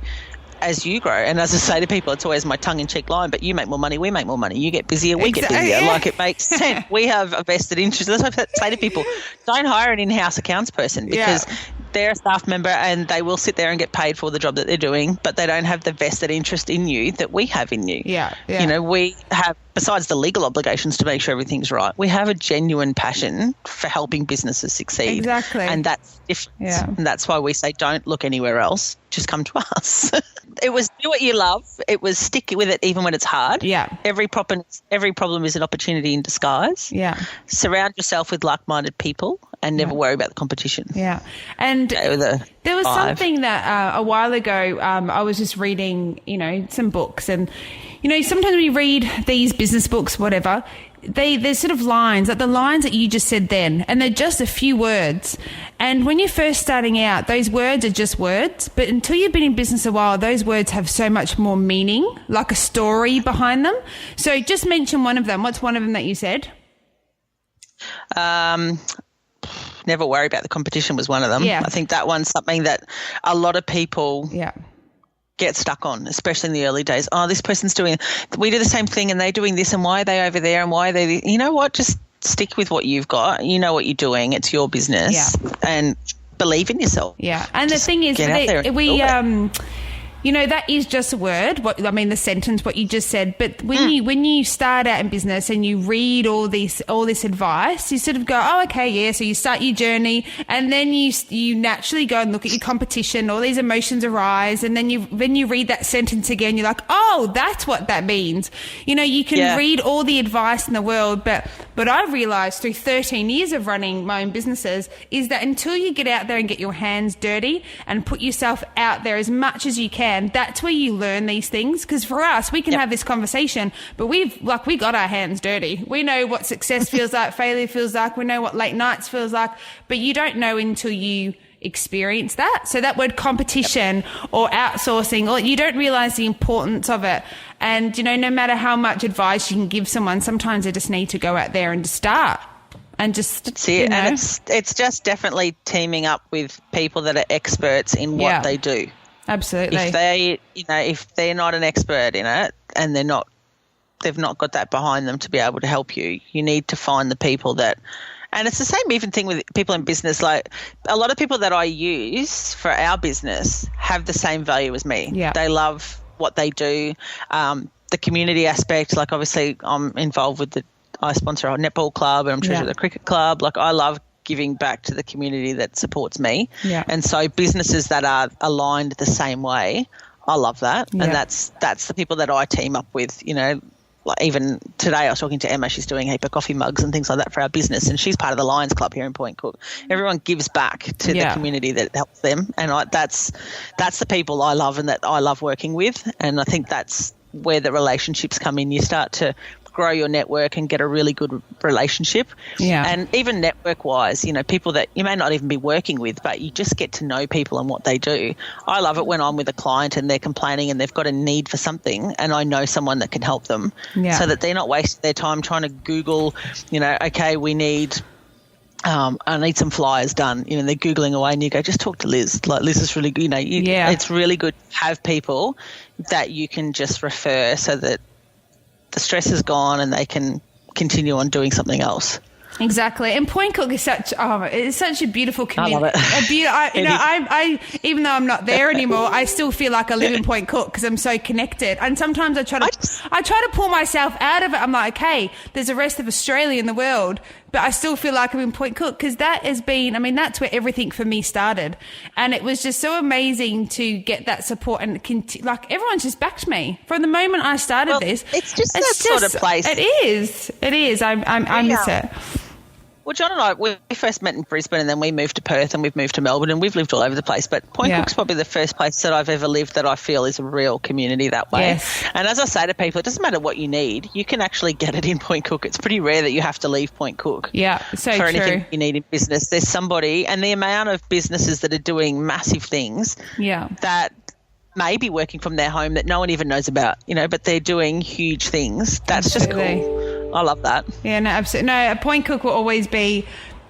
as you grow. And as I say to people, it's always my tongue-in-cheek line, but you make more money, we make more money. You get busier, we get busier. It makes sense. We have a vested interest. That's what I say to people. Don't hire an in-house accounts person, because they're a staff member and they will sit there and get paid for the job that they're doing, but they don't have the vested interest in you that we have in you. We have, besides the legal obligations to make sure everything's right, we have a genuine passion for helping businesses succeed. Exactly. And that's different. Yeah. And that's why we say don't look anywhere else, just come to us. It was do what you love. It was stick with it even when it's hard. Yeah. Every problem is an opportunity in disguise. Yeah. Surround yourself with like-minded people and never worry about the competition. Yeah. And there was something that a while ago I was just reading, some books, and, sometimes when you read these business books, whatever, there's sort of lines, like the lines that you just said then, and they're just a few words. And when you're first starting out, those words are just words. But until you've been in business a while, those words have so much more meaning, like a story behind them. So just mention one of them. What's one of them that you said? Never worry about the competition was one of them. Yeah. I think that one's something that a lot of people get stuck on, especially in the early days. Oh, this person's we do the same thing and they're doing this, and why are they over there, and why are they, you know what, just stick with what you've got. You know what you're doing. It's your business, and believe in yourself. Yeah. And the thing is, that is just a word. The sentence, what you just said. But when you start out in business and you read all this advice, you sort of go, oh, okay, yeah. So you start your journey, and then you naturally go and look at your competition. All these emotions arise, and then you read that sentence again. You're like, oh, that's what that means. You can read all the advice in the world, but I've realised through 13 years of running my own businesses is that until you get out there and get your hands dirty and put yourself out there as much as you can, that's where you learn these things. Because for us, we can have this conversation, but we got our hands dirty. We know what success feels like, failure feels like. We know what late nights feels like, but you don't know until you experience that. So that word competition or outsourcing, or you don't realize the importance of it. And, no matter how much advice you can give someone, sometimes they just need to go out there and just start. And just, that's it. And it's just definitely teaming up with people that are experts in what they do. Absolutely. If they're not an expert in it, and they've not got that behind them to be able to help you, you need to find the people that. And it's the same even thing with people in business. Like a lot of people that I use for our business have the same value as me. Yeah. They love what they do. The community aspect, like obviously I'm involved with I sponsor a netball club and I'm treasurer of the cricket club. Like I love giving back to the community that supports me. Yeah. And so businesses that are aligned the same way, I love that. Yeah. And that's the people that I team up with, Like even today I was talking to Emma, she's doing a heap of coffee mugs and things like that for our business, and she's part of the Lions Club here in Point Cook. Everyone gives back to the community that helps them, and that's the people I love and that I love working with, and I think that's where the relationships come in. You start to grow your network and get a really good relationship. Yeah. And even network-wise, people that you may not even be working with, but you just get to know people and what they do. I love it when I'm with a client and they're complaining and they've got a need for something and I know someone that can help them so that they're not wasting their time trying to Google, okay, we need I need some flyers done. They're Googling away and you go, just talk to Liz. Like Liz is really good. It's really good to have people that you can just refer so that the stress is gone and they can continue on doing something else. Exactly. And Point Cook is such a beautiful community. I love it. I even though I'm not there anymore, I still feel like I live in Point Cook because I'm so connected. And sometimes I try to pull myself out of it. I'm like, okay, there's the rest of Australia in the world, but I still feel like I'm in Point Cook because that has been, that's where everything for me started. And it was just so amazing to get that support and everyone's just backed me from the moment I started this. It's just that sort of place. It is. I miss it. Well, John and I, we first met in Brisbane and then we moved to Perth and we've moved to Melbourne and we've lived all over the place. But Point Cook's probably the first place that I've ever lived that I feel is a real community that way. Yes. And as I say to people, it doesn't matter what you need. You can actually get it in Point Cook. It's pretty rare that you have to leave Point Cook. Yeah, so for true. anything you need in business. There's somebody, and the amount of businesses that are doing massive things that may be working from their home that no one even knows about, but they're doing huge things. That's Absolutely. just cool. I love that. Yeah, no, absolutely. No, Point Cook will always be,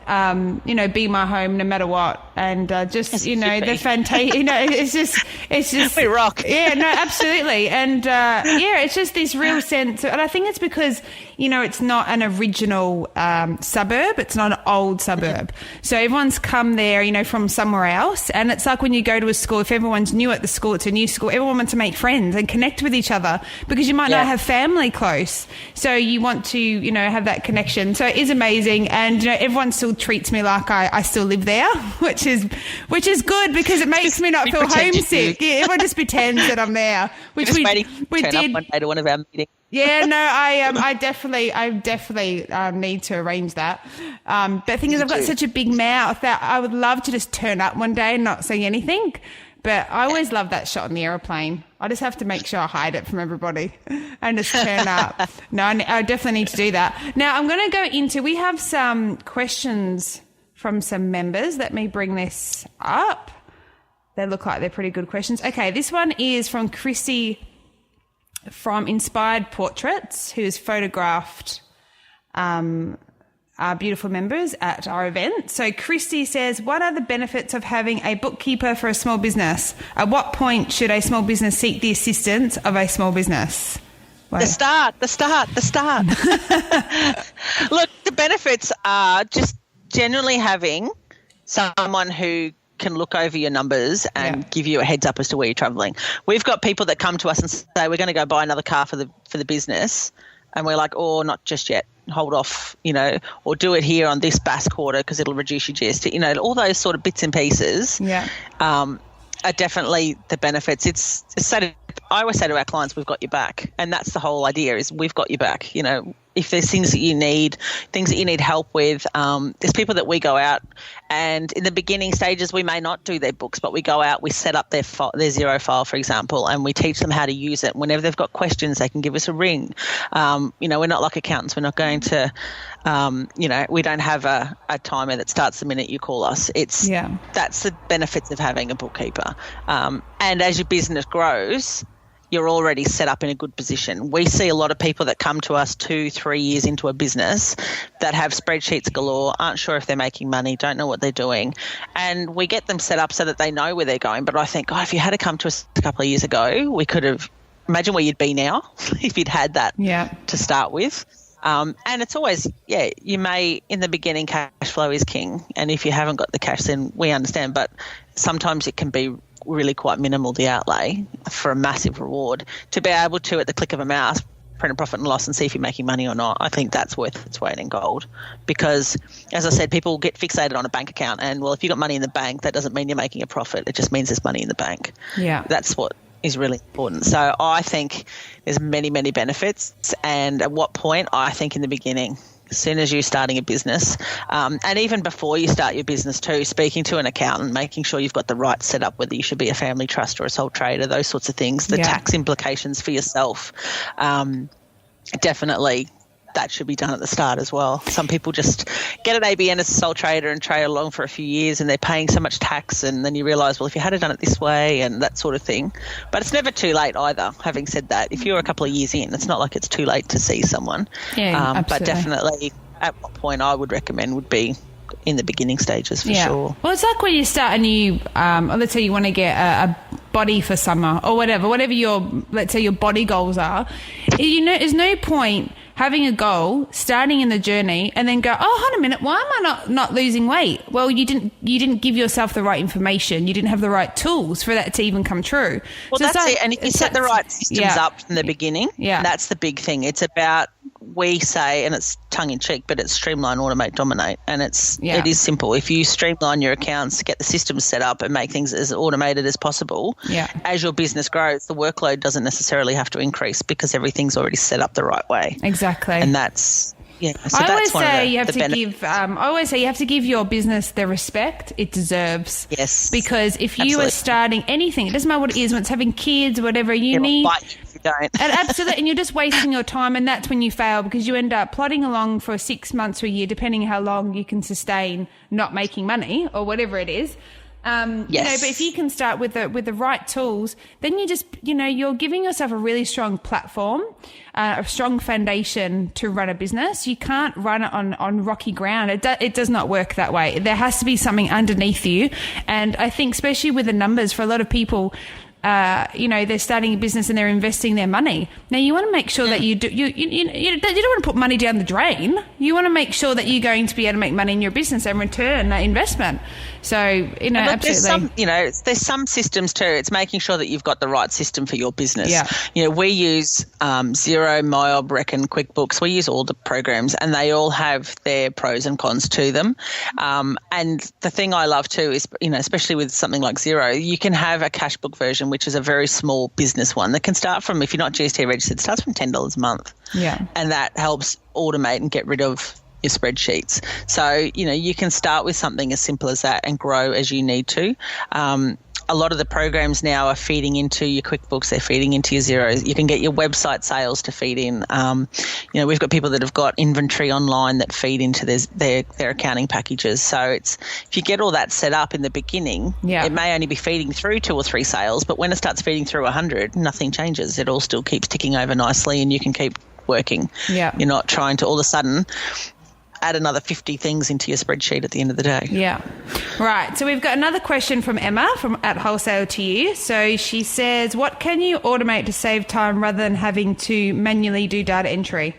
be my home no matter what. And just, the fantastic, it's just. We rock. Yeah, no, absolutely. And it's just this real sense. And I think it's because, it's not an original suburb. It's not an old suburb. So everyone's come there, from somewhere else. And it's like when you go to a school, if everyone's new at the school, it's a new school, everyone wants to make friends and connect with each other because you might not have family close. So you want to, have that connection. So it is amazing. And, everyone still treats me like I still live there, which is good because it makes me not feel homesick. Yeah, everyone just pretends that I'm there, which we did. Up one day to one of our meetings. Yeah, no, I definitely need to arrange that. But the thing is, I've got such a big mouth that I would love to just turn up one day and not say anything. But I always love that shot on the aeroplane. I just have to make sure I hide it from everybody and just turn up. No, I definitely need to do that. Now, I'm going to go into, we have some questions from some members. Let me bring this up. They look like they're pretty good questions. Okay, this one is from Chrissy from Inspired Portraits, who has photographed our beautiful members at our event. So Christy says, what are the benefits of having a bookkeeper for a small business? At what point should a small business seek the assistance of a small business? The start. Look, the benefits are just generally having someone who can look over your numbers and give you a heads up as to where you're traveling. We've got people that come to us and say, we're going to go buy another car for the business. And we're like, oh, not just yet. Hold off, or do it here on this BAS quarter because it'll reduce your GST. All those sort of bits and pieces are definitely the benefits. I always say to our clients, we've got your back. And that's the whole idea is we've got your back. If there's things that you need help with, there's people that we go out and in the beginning stages we may not do their books, but we go out, we set up their Xero file, for example, and we teach them how to use it. Whenever they've got questions, they can give us a ring. We're not like accountants. We're not going to, we don't have a timer that starts the minute you call us. That's the benefits of having a bookkeeper. And as your business grows, you're already set up in a good position. We see a lot of people that come to us 2-3 years into a business that have spreadsheets galore, aren't sure if they're making money, don't know what they're doing, and we get them set up so that they know where they're going. But I think, if you had to come to us a couple of years ago, we could have – imagine where you'd be now if you'd had that to start with. And it's always, you may – in the beginning, cash flow is king, and if you haven't got the cash, then we understand. But sometimes it can be – really quite minimal, the outlay, for a massive reward. To be able to, at the click of a mouse, print a profit and loss and see if you're making money or not, I think that's worth its weight in gold. Because, as I said, people get fixated on a bank account and, if you've got money in the bank, that doesn't mean you're making a profit. It just means there's money in the bank. Yeah. That's what is really important. So I think there's many, many benefits. And at what point? I think in the beginning. As soon as you're starting a business, and even before you start your business too, speaking to an accountant, making sure you've got the right setup, whether you should be a family trust or a sole trader, those sorts of things, the tax implications for yourself, definitely that should be done at the start as well. Some people just get an ABN as a sole trader and trade along for a few years and they're paying so much tax, and then you realise, if you had done it this way and that sort of thing. But it's never too late either, having said that. If you're a couple of years in, it's not like it's too late to see someone. But definitely at what point I would recommend would be in the beginning stages for sure. Well, it's like when you start a new, let's say you want to get a body for summer or whatever your, let's say your body goals are, there's no point having a goal, starting in the journey, and then go, hold a minute, why am I not losing weight? Well, you didn't give yourself the right information. You didn't have the right tools for that to even come true. Well, so that's it. And if you set the right systems up from the beginning, that's the big thing. It's about, we say, and it's tongue-in-cheek, but it's streamline, automate, dominate. And it is simple. If you streamline your accounts, get the systems set up and make things as automated as possible, as your business grows, the workload doesn't necessarily have to increase because everything's already set up the right way. Exactly. And that's Yeah, so I always that's one of say the, you have the to benefits. give. I always say you have to give your business the respect it deserves. Yes, Because if you absolutely. are starting anything, it doesn't matter what it is, when it's having kids, whatever, you It'll need. bite you if you don't. And absolutely, and you're just wasting your time, and that's when you fail, because you end up plodding along for 6 months to a year, depending how long you can sustain not making money or whatever it is. Yes. But if you can start with the right tools, then you just, you're giving yourself a really strong platform, a strong foundation to run a business. You can't run it on rocky ground. It does not work that way. There has to be something underneath you. And I think especially with the numbers, for a lot of people, they're starting a business and they're investing their money. Now, you want to make sure that you don't want to put money down the drain. You want to make sure that you're going to be able to make money in your business and return that investment. So, absolutely. There's some systems too. It's making sure that you've got the right system for your business. Yeah. We use Xero, MyOb, Reckon, QuickBooks. We use all the programs, and they all have their pros and cons to them. And the thing I love too is, especially with something like Xero, you can have a cash book version, which is a very small business one that can start from, if you're not GST registered, it starts from $10 a month. Yeah. And that helps automate and get rid of your spreadsheets. So, you can start with something as simple as that and grow as you need to. A lot of the programs now are feeding into your QuickBooks, they're feeding into your Xeros. You can get your website sales to feed in. We've got people that have got inventory online that feed into their accounting packages. So if you get all that set up in the beginning, it may only be feeding through 2 or 3 sales, but when it starts feeding through 100, nothing changes. It all still keeps ticking over nicely and you can keep working. Yeah. You're not trying to all of a sudden add another 50 things into your spreadsheet at the end of the day. Yeah. Right. So we've got another question from Emma at Wholesale to You. So she says, what can you automate to save time rather than having to manually do data entry?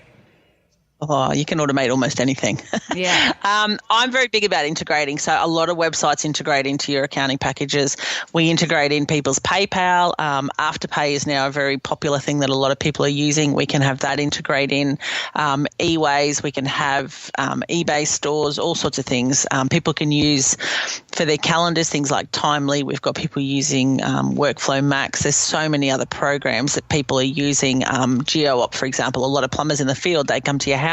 Oh, you can automate almost anything. Yeah. I'm very big about integrating. So a lot of websites integrate into your accounting packages. We integrate in people's PayPal. Afterpay is now a very popular thing that a lot of people are using. We can have that integrate in. eWays, we can have eBay stores, all sorts of things. People can use for their calendars, things like Timely. We've got people using Workflow Max. There's so many other programs that people are using. GeoOp, for example, a lot of plumbers in the field, they come to your house.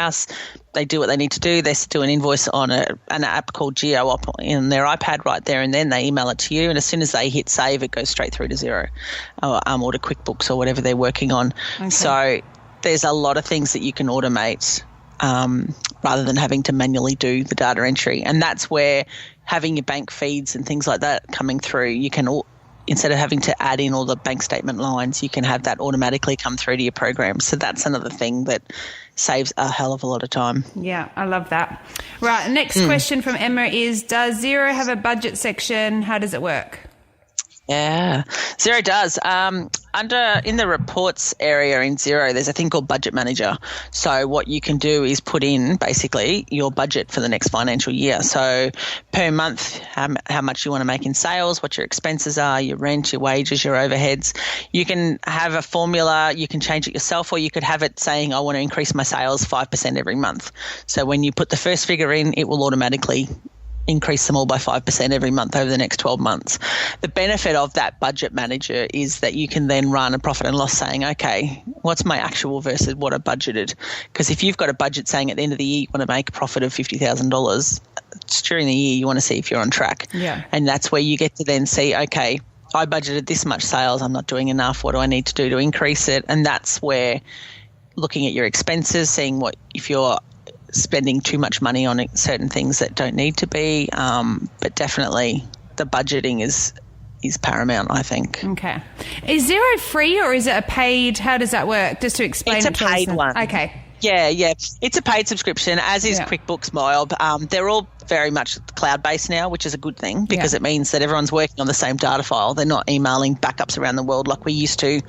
They do what they need to do. They do an invoice on an app called GeoOp in their iPad right there, and then they email it to you. And as soon as they hit save, it goes straight through to Xero or to QuickBooks or whatever they're working on. Okay. So there's a lot of things that you can automate rather than having to manually do the data entry. And that's where having your bank feeds and things like that coming through, you can instead of having to add in all the bank statement lines, you can have that automatically come through to your program. So that's another thing that saves a hell of a lot of time. Yeah, I love that. Right, next question from Emma is, does Xero have a budget section? How does it work? Yeah, Xero does. In the reports area in Xero, there's a thing called Budget Manager. So what you can do is put in basically your budget for the next financial year. So per month, how much you want to make in sales, what your expenses are, your rent, your wages, your overheads. You can have a formula. You can change it yourself, or you could have it saying, I want to increase my sales 5% every month. So when you put the first figure in, it will automatically increase them all by 5% every month over the next 12 months. The benefit of that budget manager is that you can then run a profit and loss saying, okay, what's my actual versus what I budgeted? Because if you've got a budget saying at the end of the year you want to make a profit of $50,000, it's during the year you want to see if you're on track. Yeah. And that's where you get to then see, okay, I budgeted this much sales, I'm not doing enough, what do I need to do to increase it? And that's where looking at your expenses, seeing what if you're spending too much money on certain things that don't need to be, but definitely the budgeting is paramount, I think. Okay. Is Xero free or is it a paid? How does that work? Just to explain. It's a paid one. Okay. Yeah. It's a paid subscription, as is QuickBooks, MyOb. They're all very much cloud-based now, which is a good thing because it means that everyone's working on the same data file. They're not emailing backups around the world like we used to.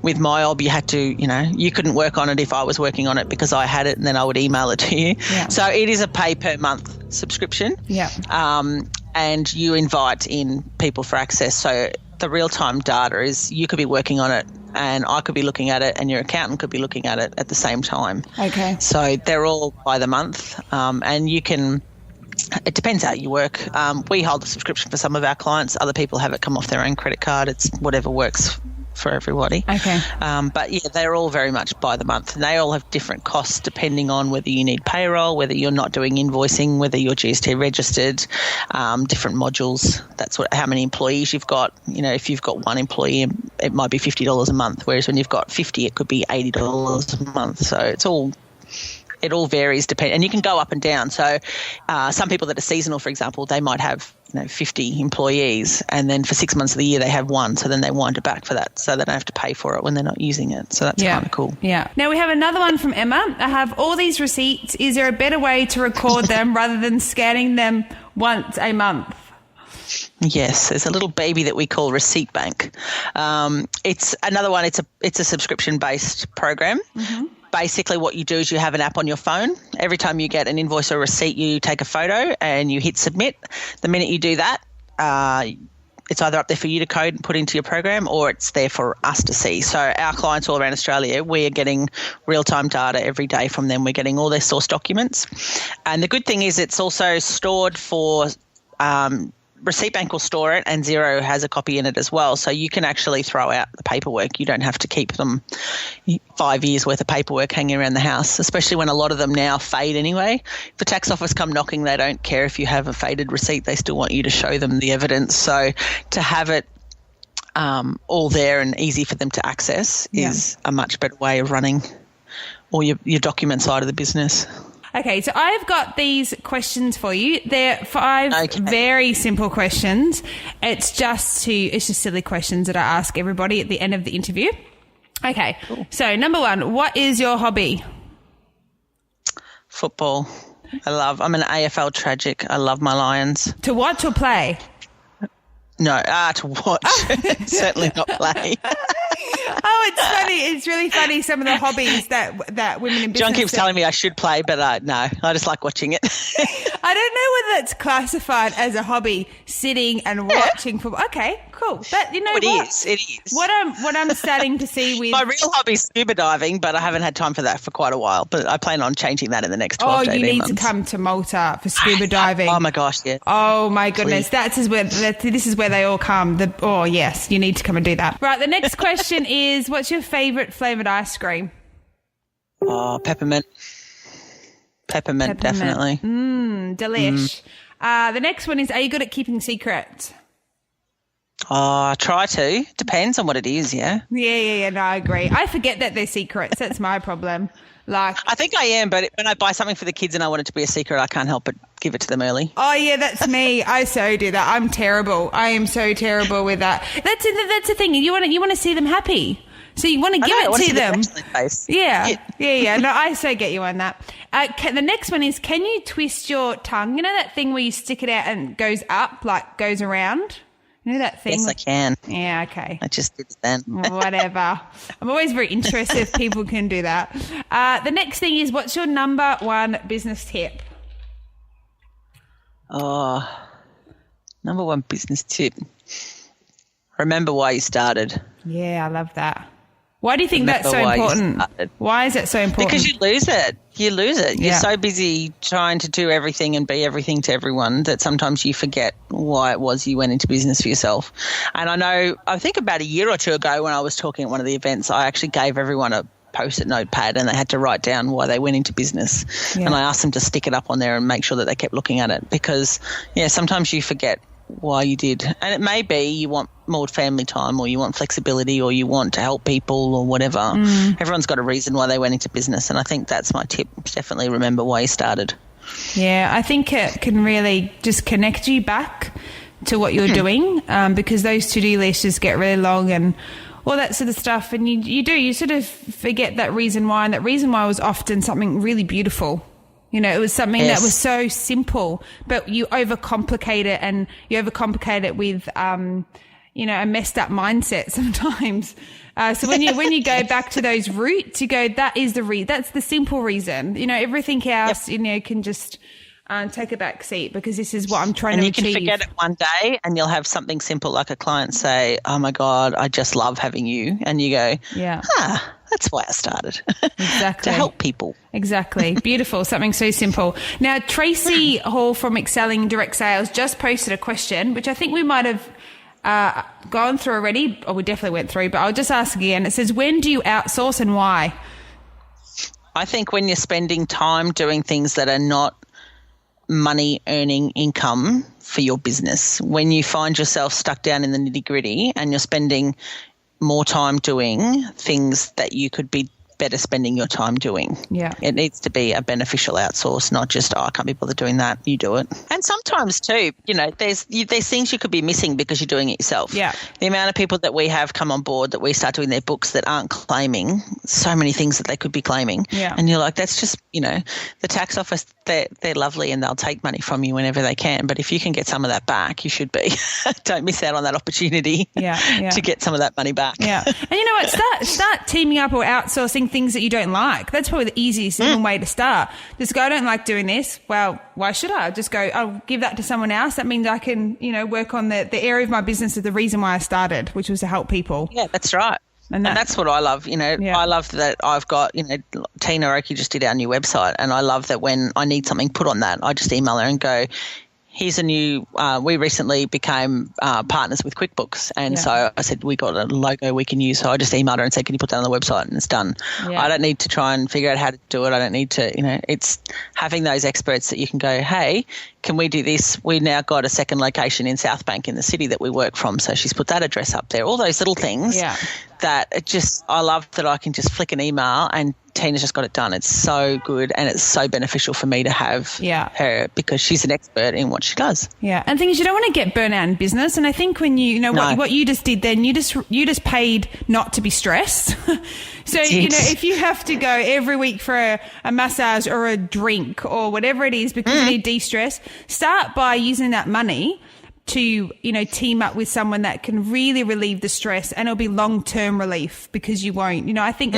With MyOb, you had to, you couldn't work on it if I was working on it because I had it and then I would email it to you. Yeah. So it is a pay-per-month subscription. Yeah. And you invite in people for access. So the real-time data is you could be working on it and I could be looking at it and your accountant could be looking at it at the same time. Okay. So they're all by the month and you can – it depends how you work. We hold the subscription for some of our clients. Other people have it come off their own credit card. It's whatever works for everybody. Okay. But yeah, they're all very much by the month, and they all have different costs depending on whether you need payroll, whether you're not doing invoicing, whether you're GST registered, different modules. That's how many employees you've got. You know, if you've got one employee, it might be $50 a month, whereas when you've got 50, it could be $80 a month. So it all varies and you can go up and down. So some people that are seasonal, for example, they might have 50 employees, and then for 6 months of the year they have one, so then they wind it back for that, so they don't have to pay for it when they're not using it. So that's kind of cool. Yeah. Now we have another one from Emma. I have all these receipts. Is there a better way to record them rather than scanning them once a month? Yes, there's a little baby that we call Receipt Bank. It's another one. It's a subscription-based program. Mm-hmm. Basically what you do is you have an app on your phone. Every time you get an invoice or receipt, you take a photo and you hit submit. The minute you do that, it's either up there for you to code and put into your program, or it's there for us to see. So our clients all around Australia, we are getting real-time data every day from them. We're getting all their source documents. And the good thing is it's also stored for Receipt Bank will store it, and Xero has a copy in it as well. So you can actually throw out the paperwork. You don't have to keep them 5 years worth of paperwork hanging around the house, especially when a lot of them now fade anyway. If the tax office come knocking, they don't care if you have a faded receipt. They still want you to show them the evidence. So to have it all there and easy for them to access is a much better way of running all your document side of the business. Okay, so I've got these questions for you. They're 5 very simple questions. It's just silly questions that I ask everybody at the end of the interview. Okay, cool. So number 1, what is your hobby? Football. I'm an AFL tragic. I love my Lions. To watch or play? No, to watch. Certainly not play. Oh, it's funny. It's really funny, some of the hobbies that women in business... John keeps telling me I should play, but no, I just like watching it. I don't know whether it's classified as a hobby, sitting and watching football. Okay, cool. But you know It what? is. What I'm starting to see with... My real hobby is scuba diving, but I haven't had time for that for quite a while. But I plan on changing that in the next 12 to 18 months. Oh, you need to come to Malta for scuba diving. Oh, my gosh, yes. Oh, my goodness. This is where they all come. Yes, you need to come and do that. Right, the next question is, what's your favourite flavoured ice cream? Oh, peppermint. Peppermint, definitely. Delish. The next one is, are you good at keeping secrets? Oh, I try to. Depends on what it is, yeah. Yeah. No, I agree. I forget that they're secrets. That's my problem. I think I am, but when I buy something for the kids and I want it to be a secret, I can't help but give it to them early. Oh, yeah, that's me. I so do that. I'm terrible. I am so terrible with that. That's the thing. You want to see them happy. So you want to give it to them. Yeah. No, I so get you on that. The next one is, can you twist your tongue? You know that thing where you stick it out and goes up, like goes around? You know that thing? Yes, I can. Yeah, okay. I just did it then. Whatever. I'm always very interested if people can do that. The next thing is, what's your number 1 business tip? Oh, number 1 business tip. Remember why you started. Yeah, I love that. Why do you think that's so important? Why is it so important? Because you lose it. You're so busy trying to do everything and be everything to everyone that sometimes you forget why it was you went into business for yourself. And I think about a year or two ago when I was talking at one of the events, I actually gave everyone a Post-it notepad and they had to write down why they went into business. Yeah. And I asked them to stick it up on there and make sure that they kept looking at it, because, sometimes you forget why you did. And it may be you want more family time, or you want flexibility, or you want to help people, or whatever. Everyone's got a reason why they went into business, and I think that's my tip. Definitely remember why you started. Yeah, I think it can really just connect you back to what you're doing, because those to-do lists just get really long and all that sort of stuff, and you sort of forget that reason why, and that reason why was often something really beautiful. It was something that was so simple, but you overcomplicate it, and you overcomplicate it with, a messed up mindset sometimes. So when you go back to those roots, you go, that's the simple reason. Everything else, can just take a back seat, because this is what I'm trying to achieve. And you can forget it one day, and you'll have something simple like a client say, "Oh my God, I just love having you," and you go, "Yeah, that's why I started." Exactly. To help people. Exactly. Beautiful. Something so simple. Now, Tracy Hall from Excelling Direct Sales just posted a question, which I think we might have gone through already, or we definitely went through, but I'll just ask again. It says, when do you outsource and why? I think when you're spending time doing things that are not money earning income for your business, when you find yourself stuck down in the nitty gritty and you're spending more time doing things that you could be better spending your time doing. Yeah. It needs to be a beneficial outsource, not just, I can't be bothered doing that, you do it. And sometimes too, there's things you could be missing because you're doing it yourself. Yeah. The amount of people that we have come on board that we start doing their books that aren't claiming so many things that they could be claiming. Yeah. And you're like, that's just, the tax office, they're lovely and they'll take money from you whenever they can. But if you can get some of that back, you should be. Don't miss out on that opportunity to get some of that money back. Yeah. And you know what? Start teaming up or outsourcing things that you don't like. That's probably the easiest way to start. Just go, I don't like doing this. Well, why should I? Just go, I'll give that to someone else. That means I can, work on the area of my business is the reason why I started, which was to help people. Yeah, that's right. And that's what I love. I love that I've got, Tina Oki just did our new website, and I love that when I need something put on that, I just email her and go, here's a new, we recently became partners with QuickBooks. And so I said, we got a logo we can use. So I just emailed her and said, can you put that on the website? And it's done. Yeah. I don't need to try and figure out how to do it. I don't need to, it's having those experts that you can go, hey, can we do this? We now got a second location in South Bank in the city that we work from. So she's put that address up there. All those little things that I love that I can just flick an email and Tina's just got it done. It's so good and it's so beneficial for me to have her because she's an expert in what she does. Yeah. And the thing is, you don't want to get burnt out in business. And I think when what you just did then, you just paid not to be stressed. So, if you have to go every week for a massage or a drink or whatever it is because you need de-stress, start by using that money to, team up with someone that can really relieve the stress, and it'll be long-term relief because you won't. I think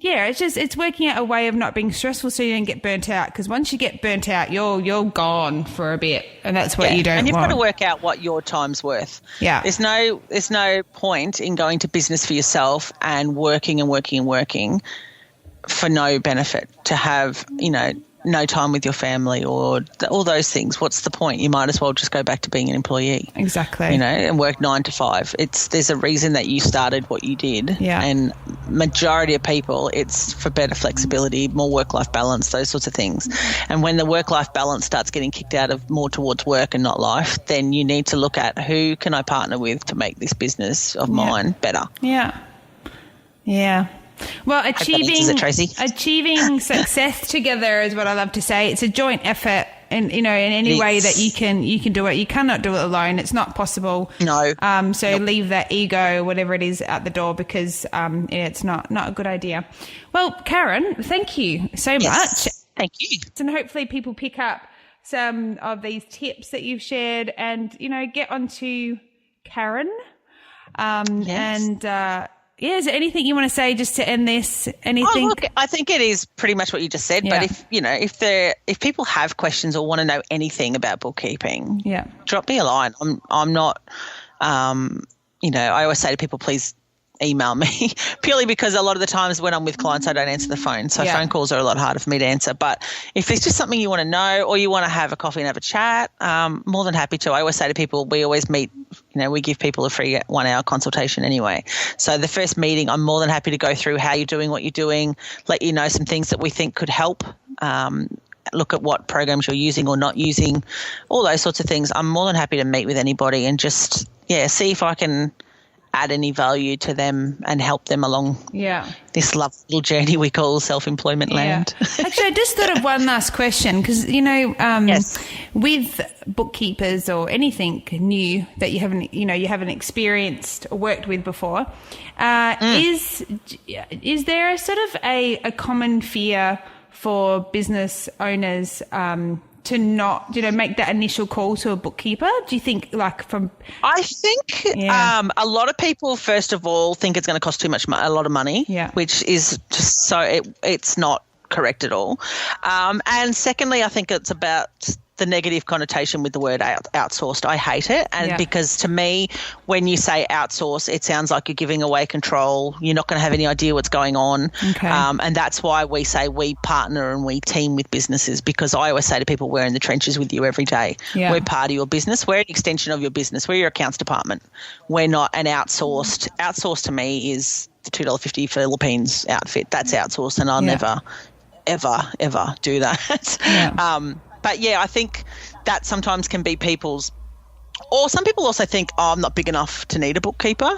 it's working out a way of not being stressful so you don't get burnt out, because once you get burnt out, you're gone for a bit, and that's what you don't want. And you've got to work out what your time's worth. Yeah. There's no point in going to business for yourself and working and working and working for no benefit, to have, no time with your family or all those things. What's the point? You might as well just go back to being an employee. Exactly. And work 9 to 5. There's a reason that you started what you did. Yeah. And majority of people, it's for better flexibility, more work-life balance, those sorts of things. And when the work-life balance starts getting kicked out of more towards work and not life, then you need to look at who can I partner with to make this business of mine better. Yeah. Yeah. Well, achieving success together is what I love to say. It's a joint effort, and in any way that you can do it. You cannot do it alone. It's not possible. No. So leave that ego, whatever it is, at the door, because it's not a good idea. Well, Karen, thank you so much. Thank you. And hopefully people pick up some of these tips that you've shared, and get onto Karen. Is there anything you want to say just to end this? Anything? Oh, look, I think it is pretty much what you just said. Yeah. But if people have questions or want to know anything about bookkeeping, drop me a line. I'm not. I always say to people, please email me, purely because a lot of the times when I'm with clients, I don't answer the phone. So phone calls are a lot harder for me to answer. But if there's just something you want to know or you want to have a coffee and have a chat, more than happy to. I always say to people, we always meet, we give people a free 1-hour consultation anyway. So the first meeting, I'm more than happy to go through how you're doing, what you're doing, let you know some things that we think could help. Look at what programs you're using or not using, all those sorts of things. I'm more than happy to meet with anybody and just, see if I can add any value to them and help them along this lovely little journey we call self-employment land. Actually, I just thought of one last question because, with bookkeepers or anything new that you haven't experienced or worked with before, is there a sort of a common fear for business owners to not, make that initial call to a bookkeeper? Do you think I think a lot of people, first of all, think it's going to cost a lot of money, which is just it's not correct at all. And secondly, I think it's about the negative connotation with the word outsourced. I hate it. And because to me, when you say outsource, it sounds like you're giving away control. You're not going to have any idea what's going on. Okay. And that's why we say we partner and we team with businesses, because I always say to people, we're in the trenches with you every day. Yeah. We're part of your business. We're an extension of your business. We're your accounts department. We're not an outsourced. Outsourced to me is the $2.50 Philippines outfit. That's outsourced, and I'll never, ever do that. Yeah. But yeah, I think that sometimes can be people's, or some people also think, I'm not big enough to need a bookkeeper.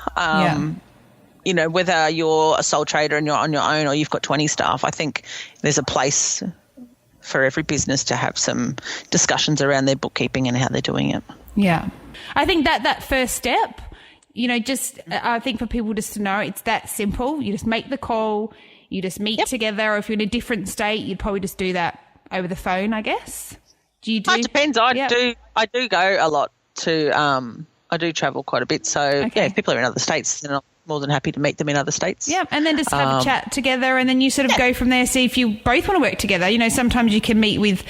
You know, whether you're a sole trader and you're on your own or you've got 20 staff, I think there's a place for every business to have some discussions around their bookkeeping and how they're doing it. Yeah. I think that first step, you know, just I think for people just to know it's that simple. You just make the call, you just meet together. Or if you're in a different state, you'd probably just do that over the phone, I guess. Do you do? It depends. I do go a lot to I do travel quite a bit. So yeah, if people are in other states, then I'm more than happy to meet them in other states. Yeah, and then just have a chat together, and then you sort of go from there, see if you both want to work together. You know, sometimes you can meet with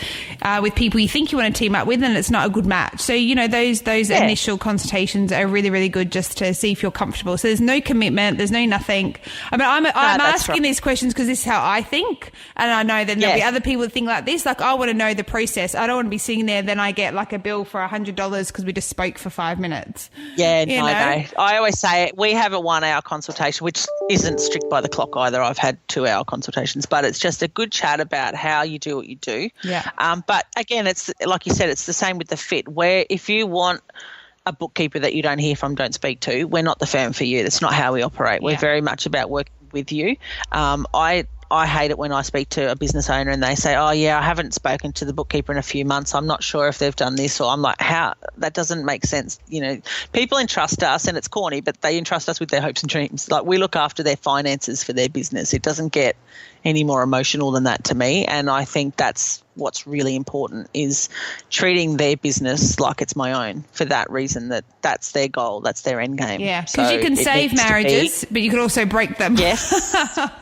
people you think you want to team up with and it's not a good match. So, you know, those initial consultations are really, really good just to see if you're comfortable. So there's no commitment, there's no nothing. I mean, I'm asking these questions because this is how I think, and I know that there'll be other people that think like this. Like, I want to know the process. I don't want to be sitting there, then I get like a bill for $100 because we just spoke for 5 minutes. Yeah, no. I always say we have a 1 hour consultation, which isn't strict by the clock either. I've had 2 hour consultations, but it's just a good chat about how you do what you do. Yeah. But again, it's like you said, it's the same with the fit, where if you want a bookkeeper that you don't hear from, don't speak to, we're not the firm for you. That's not how we operate. We're very much about working with you. I hate it when I speak to a business owner and they say, oh, yeah, I haven't spoken to the bookkeeper in a few months. I'm not sure if they've done this. Or I'm like, how? That doesn't make sense. You know, people entrust us, and it's corny, but they entrust us with their hopes and dreams. Like, we look after their finances for their business. It doesn't get any more emotional than that to me. And I think that's what's really important, is treating their business like it's my own, for that reason, that's their goal, that's their end game. Yeah, because you can save marriages, but you could also break them. Yes,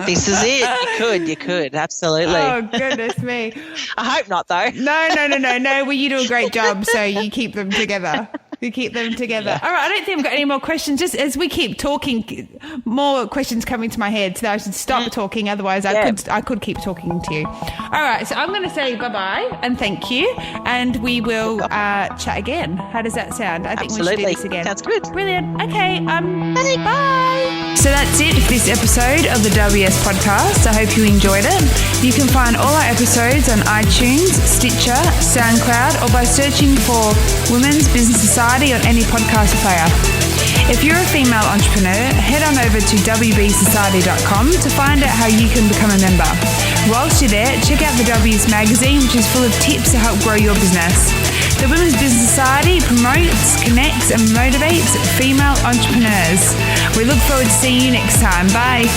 this is it. You could, absolutely. Oh, goodness me. I hope not, though. No. Well, you do a great job, so you keep them together. You keep them together. Yeah. All right, I don't think I've got any more questions. Just as we keep talking, more questions coming to my head, so I should stop talking. Otherwise, I could keep talking to you. All right, so I'm going to say bye-bye and thank you, and we will chat again. How does that sound? I think we should do this again. Sounds good. Brilliant. Okay, bye. So that's it for this episode of the WBS podcast. I hope you enjoyed it. You can find all our episodes on iTunes, Stitcher, SoundCloud, or by searching for Women's Business Society on any podcast player. If you're a female entrepreneur, head on over to WBSociety.com to find out how you can become a member. Whilst you're there, check out the WBS magazine, which is full of tips to help grow your business. The Women's Business Society promotes, connects, and motivates female entrepreneurs. We look forward to seeing you next time. Bye.